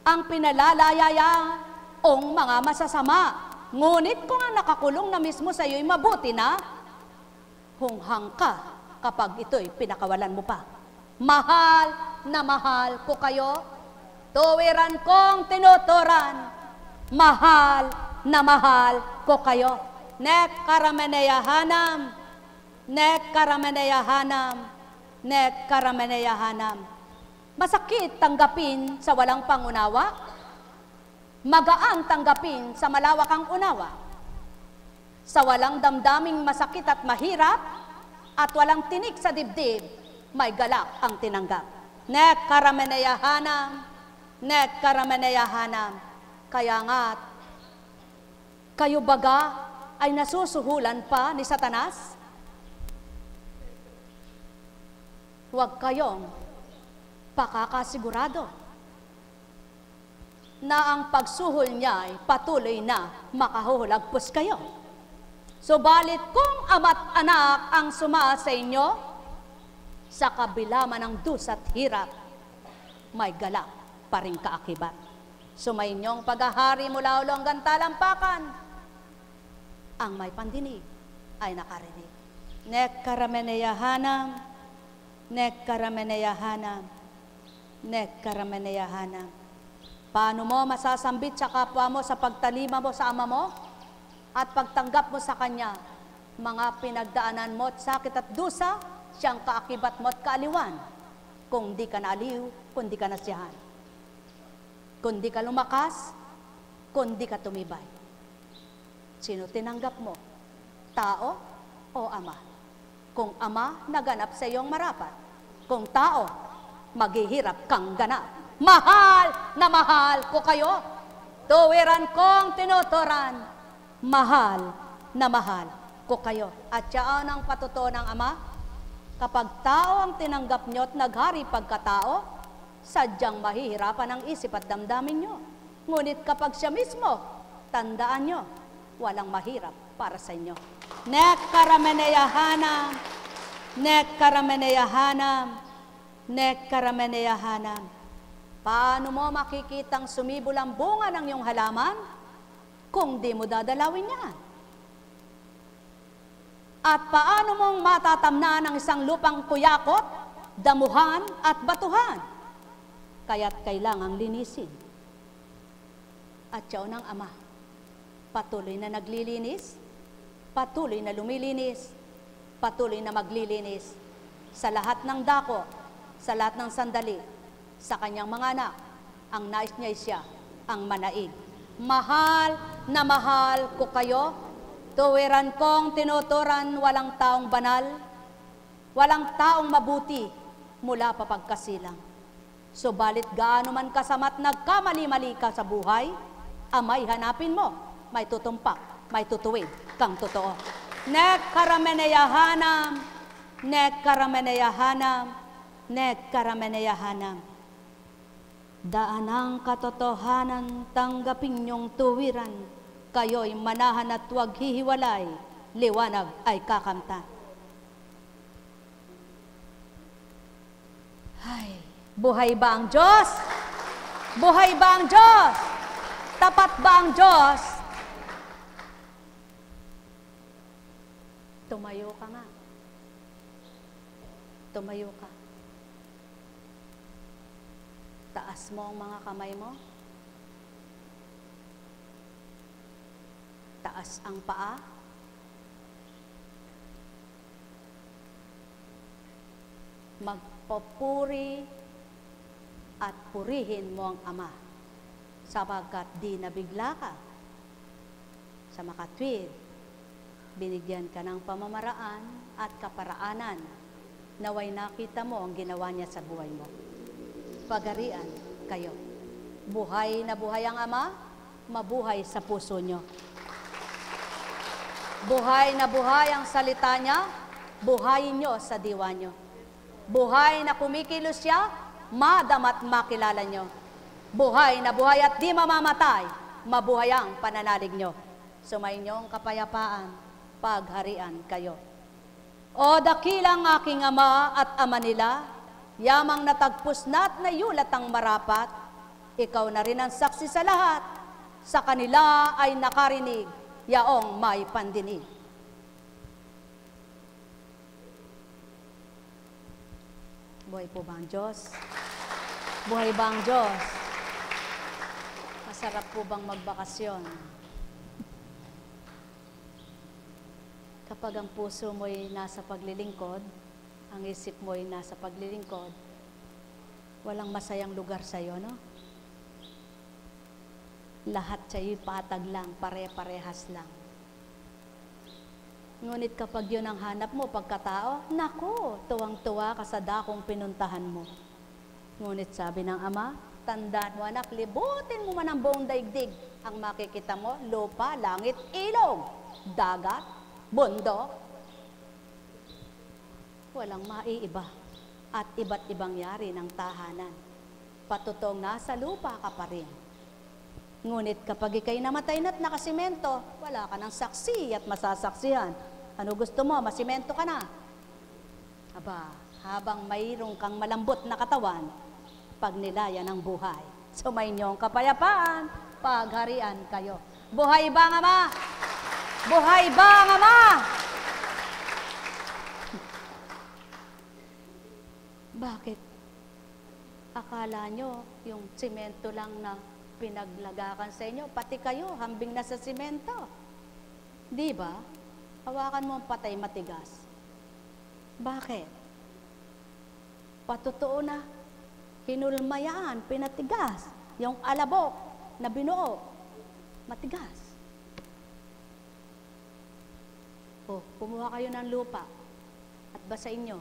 ang pinalalayayaong mga masasama. Ngunit kung ang nakakulong na mismo sa iyo'y mabuti na, hunghang ka kapag ito'y pinakawalan mo pa. Mahal na mahal ko kayo, tuwiran kong tinuturan, mahal na mahal ko kayo. Nek karameneyahanam, nek karameneyahanam, nek karameneyahanam. Masakit tanggapin sa walang pangunawa, magaan tanggapin sa malawakang unawa. Sa walang damdaming masakit at mahirap, at walang tinik sa dibdib, may galak ang tinanggap. Nek karameneyahanam, nek karameneyahanam. Kaya nga't, kayo baga ay nasusuhulan pa ni Satanas? Huwag kayong pakakasigurado na ang pagsuhol niya ay patuloy na makahuhulagpos kayo. Subalit kung ama't anak ang suma sa inyo, sa kabila man ng dus at hirap, may galak pa rin kaakibat. Sumainyong paghahari mula ulo hanggang talampakan, ang may pandinig ay nakarinig. Nek karameneyahanam, nek karameneyahanam, nek karameneyahanam. Paano mo masasambit sa kapwa mo sa pagtalima mo sa ama mo at pagtanggap mo sa kanya mga pinagdaanan mo at sakit at dusa, siyang kaakibat mo at kaaliwan, kung di ka naaliw, kung di ka nasiyahan, kung di ka lumakas, kung di ka tumibay. Sino tinanggap mo? Tao o ama? Kung ama, naganap sa iyong marapat. Kung tao, maghihirap kang ganap. Mahal na mahal ko kayo. Tuwiran kong tinuturan. Mahal na mahal ko kayo. At siya ang patutuo ng ama, kapag tao ang tinanggap nyo at naghari pagkatao, sadyang mahihirapan ang isip at damdamin nyo. Ngunit kapag siya mismo, tandaan nyo, walang mahirap para sa inyo. Nek karameneyahanam, nek karameneyahanam, nek karameneyahanam. Paano mo makikitang sumibol ang bunga ng iyong halaman kung di mo dadalawin yan? At paano mong matatamnan ang isang lupang kuyakot, damuhan at batuhan? Kaya't kailangang linisin. At siya ng ama, patuloy na naglilinis, patuloy na lumilinis, patuloy na maglilinis sa lahat ng dako, sa lahat ng sandali, sa kanyang mga anak. Ang nais niya siya, ang manaig. Mahal na mahal ko kayo, tuwiran kong tinuturan, walang taong banal, walang taong mabuti mula pa pagkasilang. Subalit gaano man kasama't nagkamali-mali ka sa buhay, amay hanapin mo, may tutumpak, may tutuwid kang totoo. Nek karameneyahanam, nek karameneyahanam, nek karameneyahanam. Daan ang katotohanan, tanggapin niyong tuwiran, kayo'y manahan at huwag hihiwalay, liwanag ay kakamtan. Ay, buhay ba ang Diyos? Buhay ba ang Diyos? Tapat ba ang Diyos? Tumayo ka nga. Tumayo ka. Taas mo ang mga kamay mo. Taas ang paa. Magpapuri at purihin mo ang Ama, sapagkat di nabigla ka sa makatwid. Binigyan ka ng pamamaraan at kaparaanan, naway nakita mo ang ginawa niya sa buhay mo. Pagarian kayo. Buhay na buhay ang Ama, mabuhay sa puso nyo. Buhay na buhay ang salita niya, buhayin nyo sa diwa nyo. Buhay na kumikilos siya, madama't makilala nyo. Buhay na buhay at di mamamatay, mabuhay ang pananalig nyo. Sumayin nyo ang kapayapaan, pagharian kayo. O dakilang aking ama at ama nila, yamang natagpos na at nayulat ang marapat, ikaw na rin ang saksi sa lahat, sa kanila ay nakarinig, yaong may pandinig. Buhay po ba ang Diyos? Buhay ba ang Diyos? Masarap po bang magbakasyon? Kapag ang puso mo'y nasa paglilingkod, ang isip mo'y nasa paglilingkod, walang masayang lugar sa'yo, no? Lahat sa'yo'y patag lang, pare-parehas lang. Ngunit kapag yun ang hanap mo, pagkatao, naku, tuwang-tuwa ka sa dakong pinuntahan mo. Ngunit sabi ng ama, tandaan mo anak, libutin mo man ang buong daigdig. Ang makikita mo, lupa, langit, ilog, dagat, bundok. Walang maiiba at iba't ibang yari ng tahanan. Patutong nasa lupa ka pa rin. Ngunit kapag ikay namatay na't nakasimento, wala ka ng saksi at masasaksihan. Ano gusto mo? Masimento ka na. Aba, habang mayroong kang malambot na katawan, pagnilaya ng buhay. Sumainyo ang kapayapaan, pagharian kayo. Buhay ba ang ama? Buhay ba ang ama? Bakit? Akala nyo, yung simento lang na pinaglagakan sa inyo, pati kayo, hambing na sa simento. Di ba? Hawakan mo ang patay matigas. Bakit? Patotoo na, hinulmayaan, pinatigas. Yung alabok na binuo, matigas. O, kumuha kayo ng lupa at basain nyo.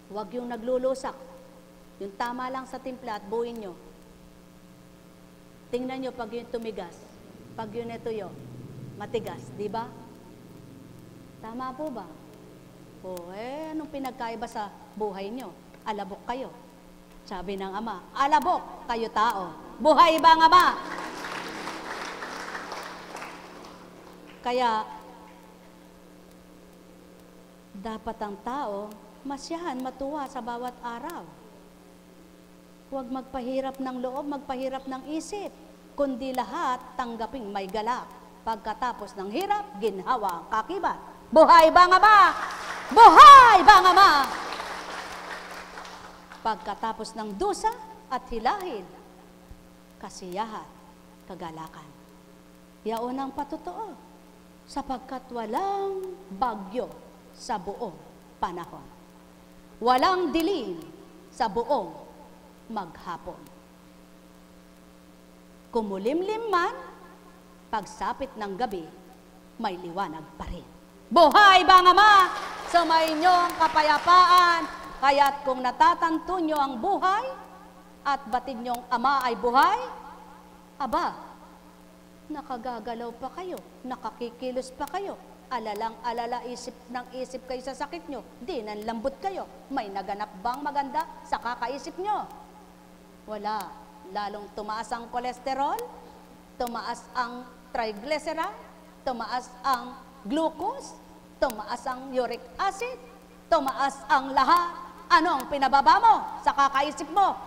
Huwag yung naglulusak. Yung tama lang sa timpla at buuin nyo. Tingnan nyo pag yung tumigas, pag yun natuyo, matigas, di ba? Tama po ba? O, anong pinagkaiba sa buhay nyo? Alabok kayo. Sabi ng ama, alabok kayo tao. Buhay ba ang ama? Kaya, dapat ang tao, masyahan, matuwa sa bawat araw. Huwag magpahirap ng loob, magpahirap ng isip, kundi lahat tanggaping may galak. Pagkatapos ng hirap, ginhawa ang kakibat. Buhay ba ang ama? Buhay ba ang ama? Pagkatapos ng dusa at hilahid, kasiyahan, kagalakan. Yaon ang patotoo, sapagkat walang bagyo sa buong panahon. Walang dilim sa buong maghapon. Kumulimlim man, pagsapit ng gabi, may liwanag pa rin. Buhay ba ang ama? Sumayin niyo ang kapayapaan, kaya't kung natatanto niyo ang buhay, at batid niyong ama ay buhay, aba, nakagagalaw pa kayo, nakakikilos pa kayo, alalang-alala, isip ng isip kayo sa sakit nyo, di nanlambot kayo, may naganap bang maganda sa kakaisip nyo? Wala, lalong tumaas ang kolesterol, tumaas ang triglyceride, tumaas ang glucose, tumaas ang uric acid, tumaas ang lahat. Anong pinababa mo sa kakaisip mo?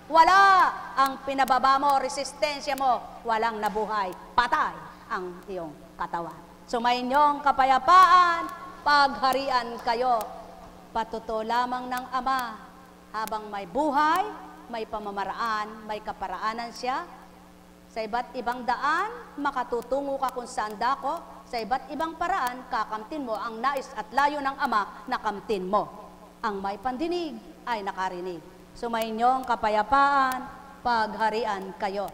Wala ang pinababa mo, resistensya mo, walang nabuhay, patay ang iyong katawan. Sumayin niyong kapayapaan, pagharian kayo. Patuto lamang ng ama, habang may buhay, may pamamaraan, may kaparaanan siya. Sa iba't ibang daan, makatutungo ka kung saan dako. Sa iba't ibang paraan, kakamtin mo ang nais at layo ng ama na kamtin mo. Ang may pandinig ay nakarinig. Sumayin niyong kapayapaan, pagharian kayo.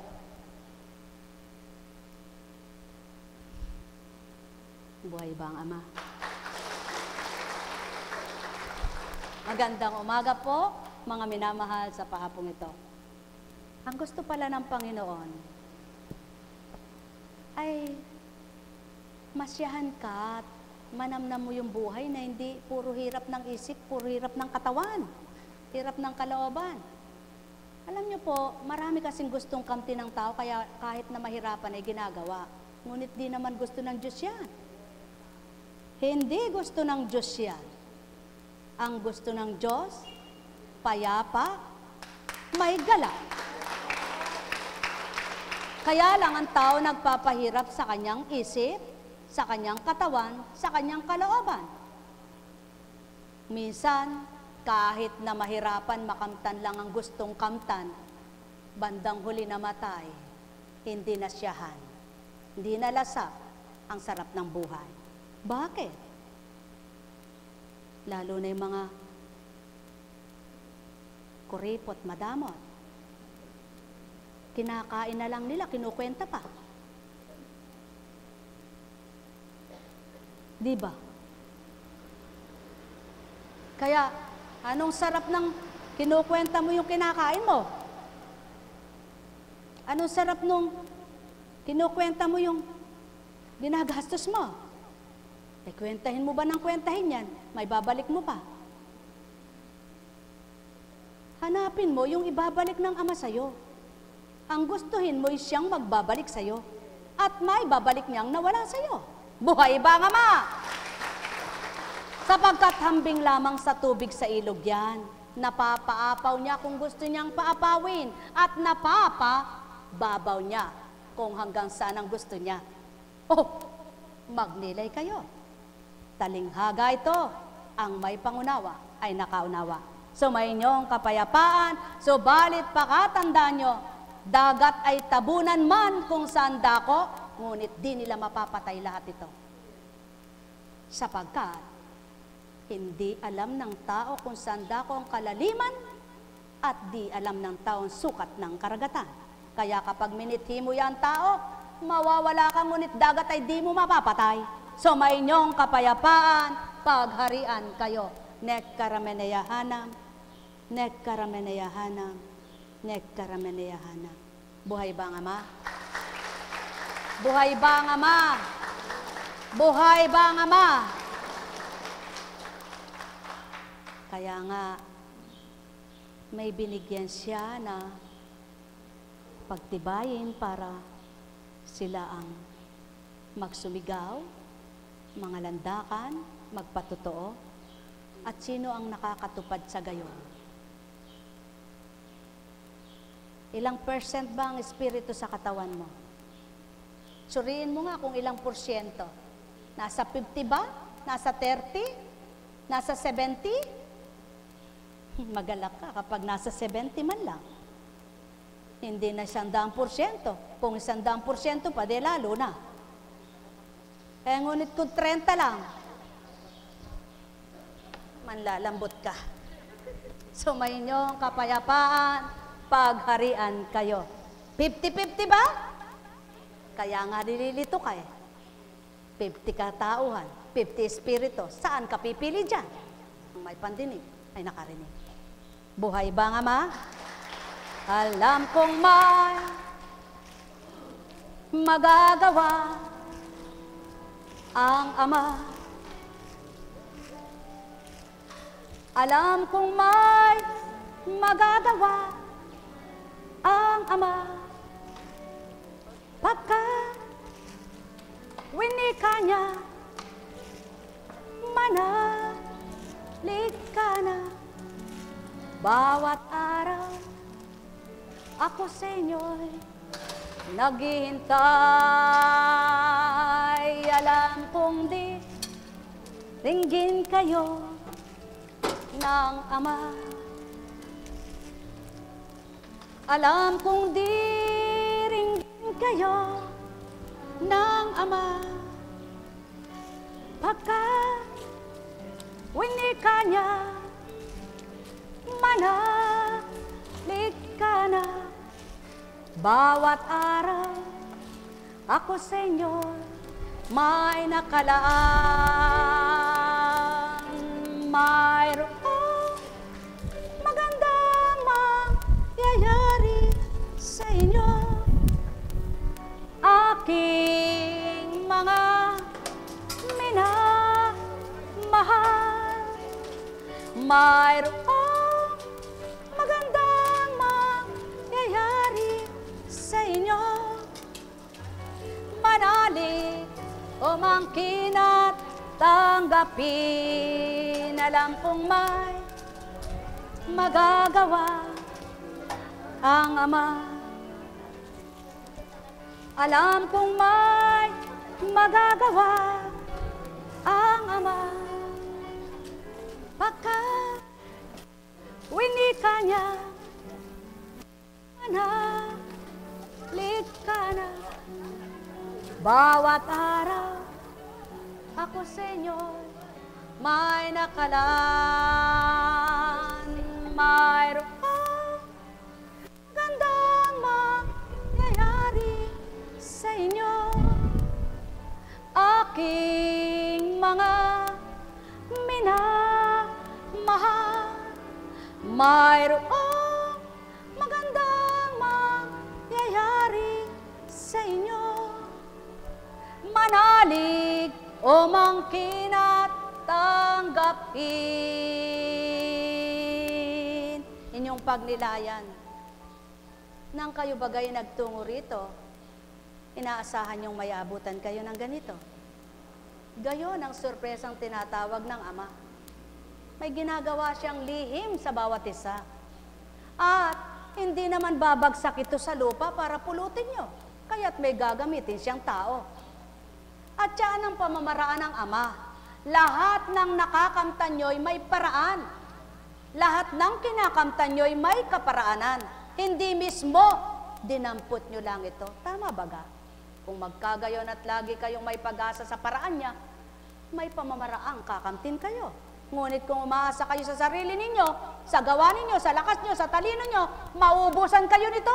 Buhay ba ang ama? Magandang umaga po, mga minamahal sa pahapong ito. Ang gusto pala ng Panginoon ay masyahan ka at manamnam mo yung buhay na hindi puro hirap ng isip, puro hirap ng katawan, hirap ng kalooban. Alam niyo po, marami kasing gustong kamti ng tao, kaya kahit na mahirapan ay ginagawa. Ngunit di naman gusto ng Diyos yan. Hindi gusto ng Diyos yan. Ang gusto ng Diyos, payapa, may galak. Kaya lang ang tao nagpapahirap sa kanyang isip, sa kanyang katawan, sa kanyang kalooban. Minsan, kahit na mahirapan makamtan lang ang gustong kamtan, bandang huli namatay, hindi nasyahan, hindi nalasap ang sarap ng buhay. Bakit? Lalo na yung mga kuripot, madamot. Kinakain na lang nila, kinukwenta pa. Di ba? Kaya, anong sarap ng kinukwenta mo yung kinakain mo? Anong sarap nung kinukwenta mo yung ginagastos mo? Eh, kwentahin mo ba ng kwentahin yan? May babalik mo pa. Hanapin mo yung ibabalik ng Ama sa'yo. Ang gustuhin mo ay siyang magbabalik sa'yo. At may babalik niyang nawala sa'yo. Buhay ba ang Ama? Sapagkat hambing lamang sa tubig sa ilog yan, napapaapaw niya kung gusto niyang paapawin at napapababaw niya kung hanggang saan ang gusto niya. Oh, magnilay kayo. Talinghaga ito, ang may pangunawa ay nakaunawa. Sumayinyong kapayapaan, subalit pakatandaan nyo, dagat ay tabunan man kung saan dako, ngunit di nila mapapatay lahat ito. Sapagkat, hindi alam ng tao kung saan dako ang kalaliman at di alam ng tao ang sukat ng karagatan. Kaya kapag minithi mo yan tao, mawawala ka ngunit dagat ay di mo mapapatay. Sumayinyong kapayapaan, pagharian kayo. Nekkarameneyahanam, nekkarameneyahanam, nekkarameneyahanam. Buhay ba ang Ama? Buhay ba ang Ama? Buhay ba ang Ama? Kaya nga, may binigyan siya na pagtibayin para sila ang magsumigaw, mga landakan, magpatotoo, at sino ang nakakatupad sa gayon? Ilang percent ba ang espiritu sa katawan mo? Suriin mo nga kung ilang porsyento. Nasa 50 ba? Nasa 30? Nasa 70? Magalak ka kapag nasa 70 man lang. Hindi na 100%. Kung 100% pa, di lalo na. Eh, ngunit kung 30 lang, manlalambot ka. Sumayinyong kapayapaan, pagharian kayo. 50-50 ba? Kaya nga nililito ka eh. 50 katauhan, 50 espiritu. Saan ka pipili dyan? Ang may pandinig ay nakarinig. Buhay ba ang Ama? Alam kong may magagawa ang Ama. Alam kong may magagawa ang Ama. Pagkat winika niya, manalig ka na. Bawat araw, ako sa inyo'y naghihintay. Alam kong di ringgin kayo ng Ama. Alam kong di ringgin kayo ng Ama. Pagkat winika niya, manalig ka na. Bawat araw, ako sa inyo may nakalaan. Mayroong magandang mangyayari sa inyo. Aking mga minamahal, mayroong magandang mangyayari sa inyo. Manalig o mangkin at tanggapin. Alam kong may magagawa ang Ama. Alam kong may magagawa ang Ama. Pagkat winika niya, likha na. Bawat araw ako sa inyo may nakalaan. Mayroong gandang mangyayari sa inyo. Aking mga minamahal, mayroong magandang mangyayari sa inyo. Manalig o mangkin at tanggapin inyong pagnilayan. Nang kayo bagay nagtungo rito, inaasahan niyong may abutan kayo ng ganito. Gayon ang sorpresang tinatawag ng Ama. May ginagawa siyang lihim sa bawat isa. At hindi naman babagsak ito sa lupa para pulutin niyo, kaya't may gagamitin siyang tao. At yan ang pamamaraan ng Ama. Lahat ng nakakamtan nyo'y may paraan. Lahat ng kinakamtan nyo'y may kaparaanan. Hindi mismo dinampot nyo lang ito. Tama baga? Kung magkagayon at lagi kayong may pag-asa sa paraan niya, may pamamaraang kakamtin kayo. Ngunit kung umaasa kayo sa sarili ninyo, sa gawa ninyo, sa lakas nyo, sa talino nyo, mauubusan kayo nito.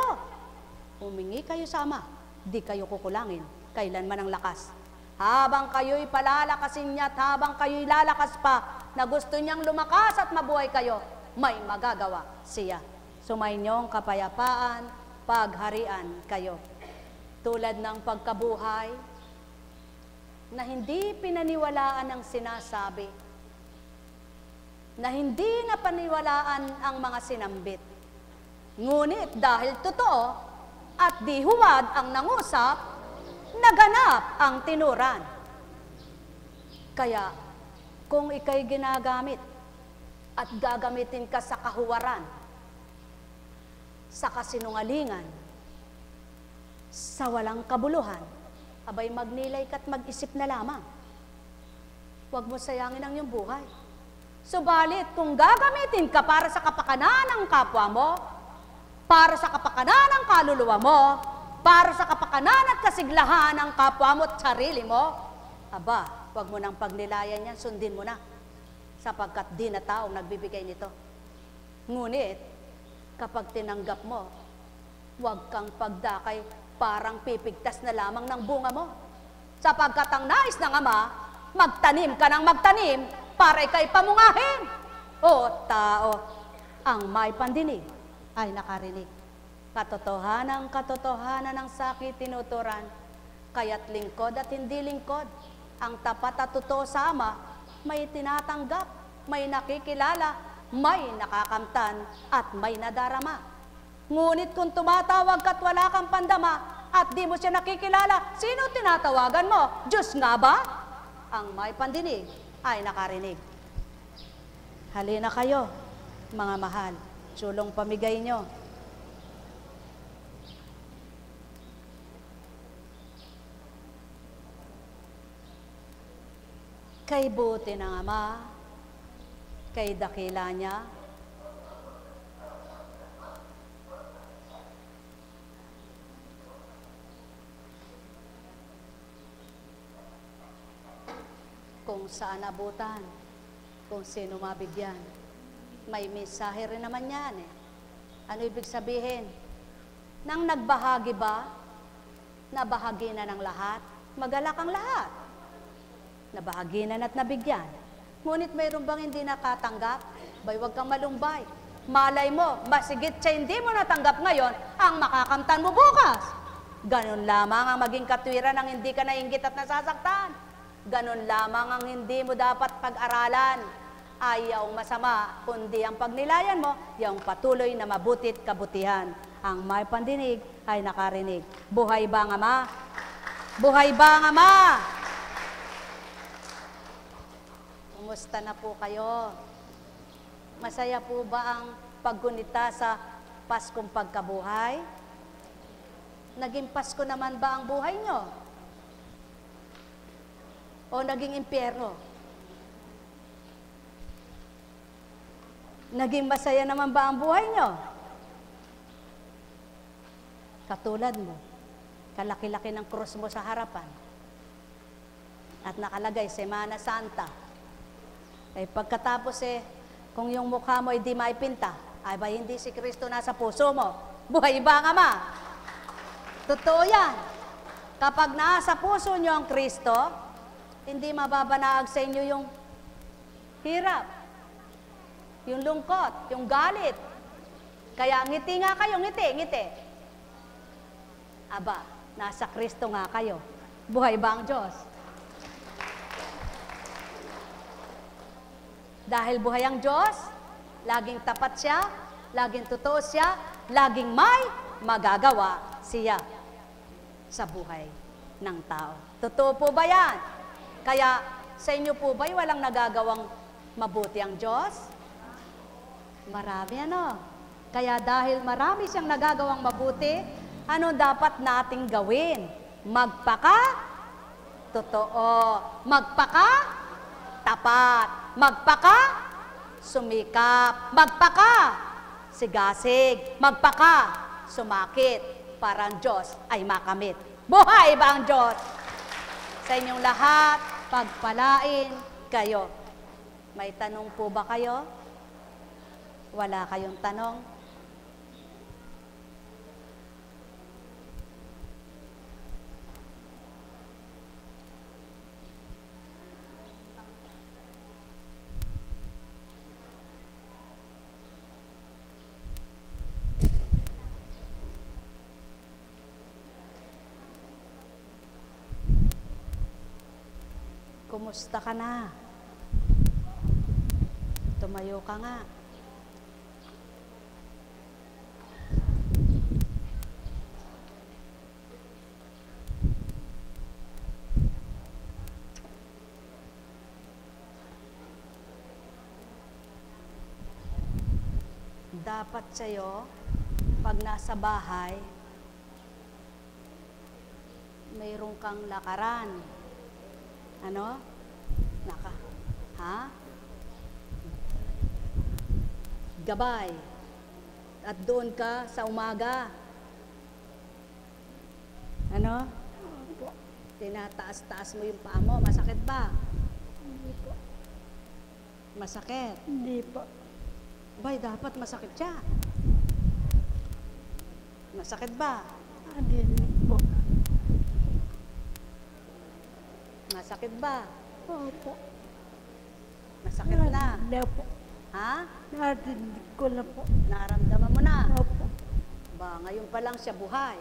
Humingi kayo sa Ama, di kayo kukulangin kailanman ang lakas. Habang kayo'y palalakasin niya at habang kayo'y lalakas pa na gusto niyang lumakas at mabuhay kayo, may magagawa siya. Sumainyong kapayapaan, pagharian kayo. Tulad ng pagkabuhay na hindi pinaniwalaan ang sinasabi, na hindi napaniwalaan ang mga sinambit. Ngunit dahil totoo at di huwad ang nangusap, naganap ang tinuran. Kaya, kung ika'y ginagamit at gagamitin ka sa kahuwaran, sa kasinungalingan, sa walang kabuluhan, abay magnilay ka't mag-isip na lamang. Huwag mo sayangin ang iyong buhay. Subalit, kung gagamitin ka para sa kapakanan ng kapwa mo, para sa kapakanan ng kaluluwa mo, para sa kapakanan at kasiglahan ng kapwa mo at sarili mo, aba, huwag mo nang pagnilayan yan, sundin mo na, sapagkat di na taong nagbibigay nito. Ngunit, kapag tinanggap mo, huwag kang pagdakay, parang pipigtas na lamang ng bunga mo. Sapagkat ang nais ng Ama, magtanim ka ng magtanim, para ika'y pamungahin. O tao, ang may pandinig ay nakarinig. Katotohanan ng sakit tinuturan, kaya't lingkod at hindi lingkod. Ang tapat at totoo sa Ama, may tinatanggap, may nakikilala, may nakakamtan, at may nadarama. Ngunit kung tumatawag ka't wala kang pandama, at di mo siya nakikilala, sino tinatawagan mo? Diyos nga ba? Ang may pandinig ay nakarinig. Halina kayo, mga mahal, sulong pamigay nyo. Kay buti ng Ama, kay dakila niya, kung saan abutan, kung sino mabigyan. May mensahe rin naman yan eh. Ano ibig sabihin? Nang nagbahagi ba, nabahagi na ng lahat, magalak ang lahat. Nabahaginan at nabigyan. Ngunit mayroon bang hindi nakatanggap? Bay, huwag kang malumbay. Malay mo, masigit sa hindi mo natanggap ngayon, ang makakamtan mo bukas. Ganon lamang ang maging katwiran ng hindi ka nainggit at nasasaktan. Ganon lamang ang hindi mo dapat pag-aralan. Ayaw masama, kundi ang pagnilayan mo, yung patuloy na mabutit kabutihan. Ang may pandinig ay nakarinig. Buhay ba ang Ama? Buhay ba ang Ama? Kumusta na po kayo? Masaya po ba ang paggunita sa Paskong Pagkabuhay? Naging Pasko naman ba ang buhay nyo? O naging impyerno? Naging masaya naman ba ang buhay nyo? Katulad mo, kalaki-laki ng krus mo sa harapan. At nakalagay, Semana Santa. Eh pagkatapos kung yung mukha mo ay di maipinta, ay ba hindi si Kristo nasa puso mo? Buhay ba ang Ama? Totoo yan. Kapag nasa puso nyo ang Kristo, hindi mababanaag sa inyo yung hirap, yung lungkot, yung galit. Kaya ngiti nga kayo, ngiti. Aba, nasa Kristo nga kayo. Buhay ba ang Diyos? Dahil buhay ang Diyos, laging tapat siya, laging totoo siya, laging may magagawa siya sa buhay ng tao. Totoo po ba yan? Kaya sa inyo po ba'y walang nagagawang mabuti ang Diyos? Marami ano. Kaya dahil marami siyang nagagawang mabuti, ano dapat nating gawin? Totoo. Tapat. Sumikap. Sigasig. Sumakit. Para ang Diyos ay makamit. Buhay ba ang Diyos? Sa inyong lahat, pagpalain kayo. May tanong po ba kayo? Wala kayong tanong? Kumusta ka na? Tumayo ka nga. Dapat sa'yo, pag nasa bahay, mayroon kang lakaran. Ano? Gabay. At doon ka sa umaga. Ano? Tinataas-taas mo yung paa mo. Masakit ba? Hindi po. Masakit? Hindi po. Bay, dapat masakit siya. Masakit ba? Hindi po. Masakit ba? Opo. Masakit na. Hindi po. Ha? Narinig ko na po. Naramdaman mo na? Opo. Ba, ngayon pa lang siya buhay.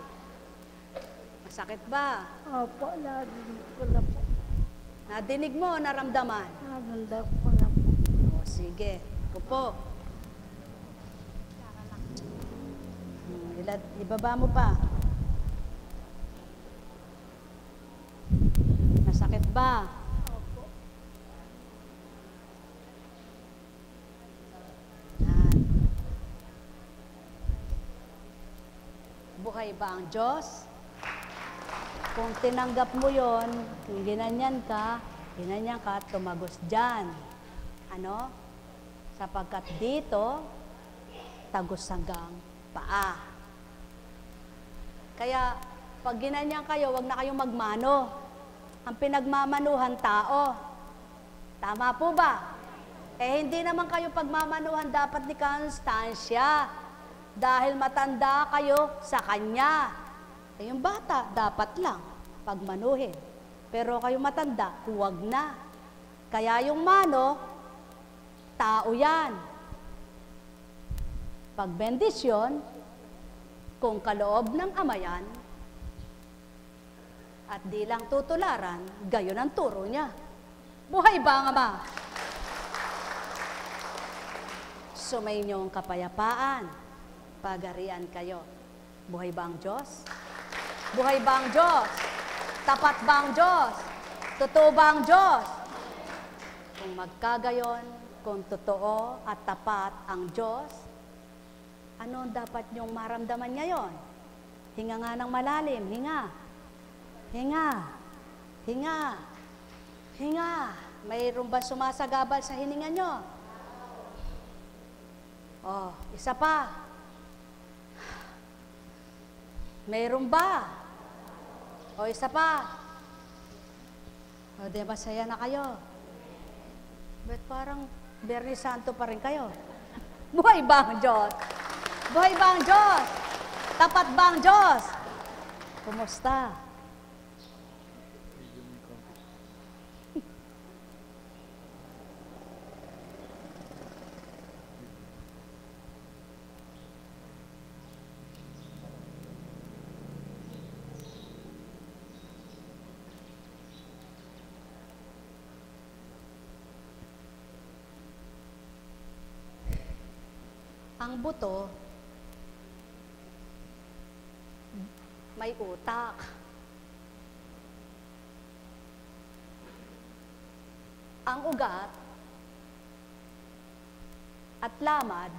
Masakit ba? Opo, narinig ko na po. Nadinig mo, naramdaman? Naramdam ko na po. O, sige. Upo. Ibaba mo pa. Masakit ba? Opo. Yan. Buhay ba ang Diyos? Kung tinanggap mo yon, kung ginanyan ka, tumagos dyan. Ano? Sapagkat dito, tagos hanggang paa. Kaya, pag ginanyan kayo, wag na kayong magmano. Ang pinagmamanuhan tao. Tama po ba? Hindi naman kayo pagmamanuhan dapat ni Constancia. Dahil matanda kayo sa kanya. Yung bata, dapat lang pagmanuhin. Pero kayo matanda, huwag na. Kaya yung mano, tao yan. Pag bendisyon, kung kaloob ng Ama yan, at di lang tutularan, gayon ang turo niya. Buhay ba ang Ama? Sumainyo ang kapayapaan, pagarian kayo. Buhay ba ang Diyos? Buhay ba ang Diyos? Tapat ba ang Diyos? Totoo ba ang Diyos? Kung magkagayon, kung totoo at tapat ang Diyos, ano ang dapat niyong maramdaman ngayon? Hinga nga ng malalim, hinga. Hinga. Hinga. Hinga. Mayroon ba sumasagabal sa hininga nyo? Oh, isa pa. Mayroon ba? O isa pa. O di masaya na kayo. But parang Bernie Santo pa rin kayo. Buhay ba ang Diyos? Buhay ba ang Diyos? Tapat ba ang Diyos? Kumusta? Ang buto, may utak. Ang ugat at lamad,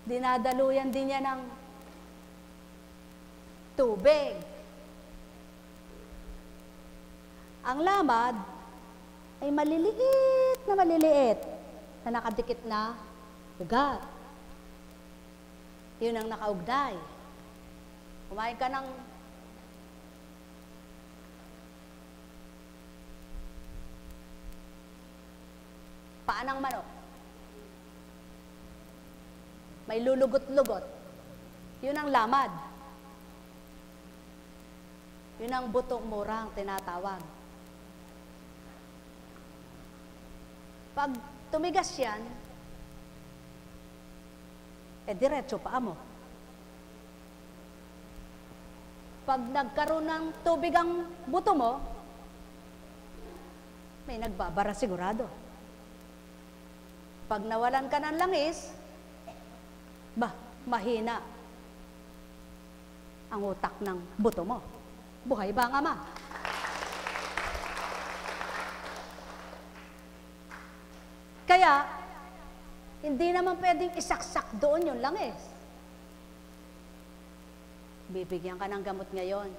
dinadaluyan din niya ng tubig. Ang lamad ay maliliit na nakadikit na ugat. Yun ang nakaugnay. Kumain ka ng paa ng manok. May lulugot-lugot. Yun ang lamad. Yun ang butong murang tinatawag. Pag tumigas yan, diretso paa mo. Pag nagkaroon ng tubig ang buto mo, may nagbabara sigurado. Pag nawalan ka ng langis, mahina ang utak ng buto mo. Buhay ba ang Ama? Kaya, hindi naman pwedeng isaksak doon yung langis. Bibigyan ka ng gamot ngayon.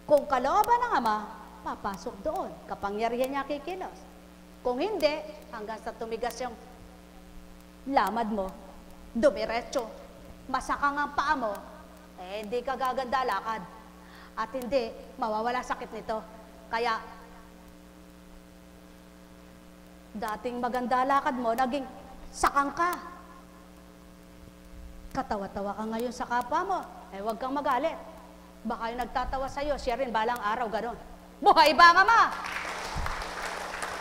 Kung kalooban ng Ama, papasok doon. Kapangyarihan niya kikilos. Kung hindi, hanggang sa tumigas yung lamad mo, dumiretso, masakang ang paa mo, hindi ka gaganda lakad. At hindi, mawawala sakit nito. Kaya, dating maganda lakad mo, naging sakang ka. Katawa-tawa ka ngayon sa kapwa mo. Huwag kang magalit. Baka yung nagtatawa sa'yo, siya rin balang araw, gano'n. Buhay ba ang Ama?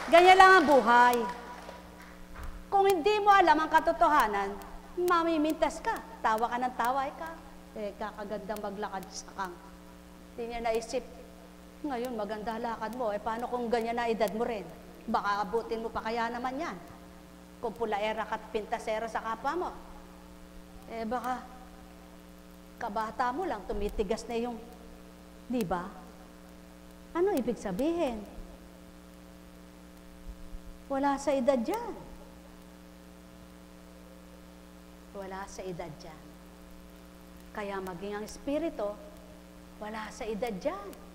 Ganyan lang ang buhay. Kung hindi mo alam ang katotohanan, mamimintas ka. Tawa ka ng tawa, kakagandang maglakad sakang. Hindi niya naisip, ngayon maganda lakad mo, paano kung ganyan na edad mo rin? Baka abutin mo pa kaya naman yan. Kung pulaera at pintasera sa kapwa mo. Baka kabata mo lang, tumitigas na yung, di ba? Ano ibig sabihin? Wala sa edad dyan. Wala sa edad dyan. Kaya maging ang espiritu, wala sa edad dyan.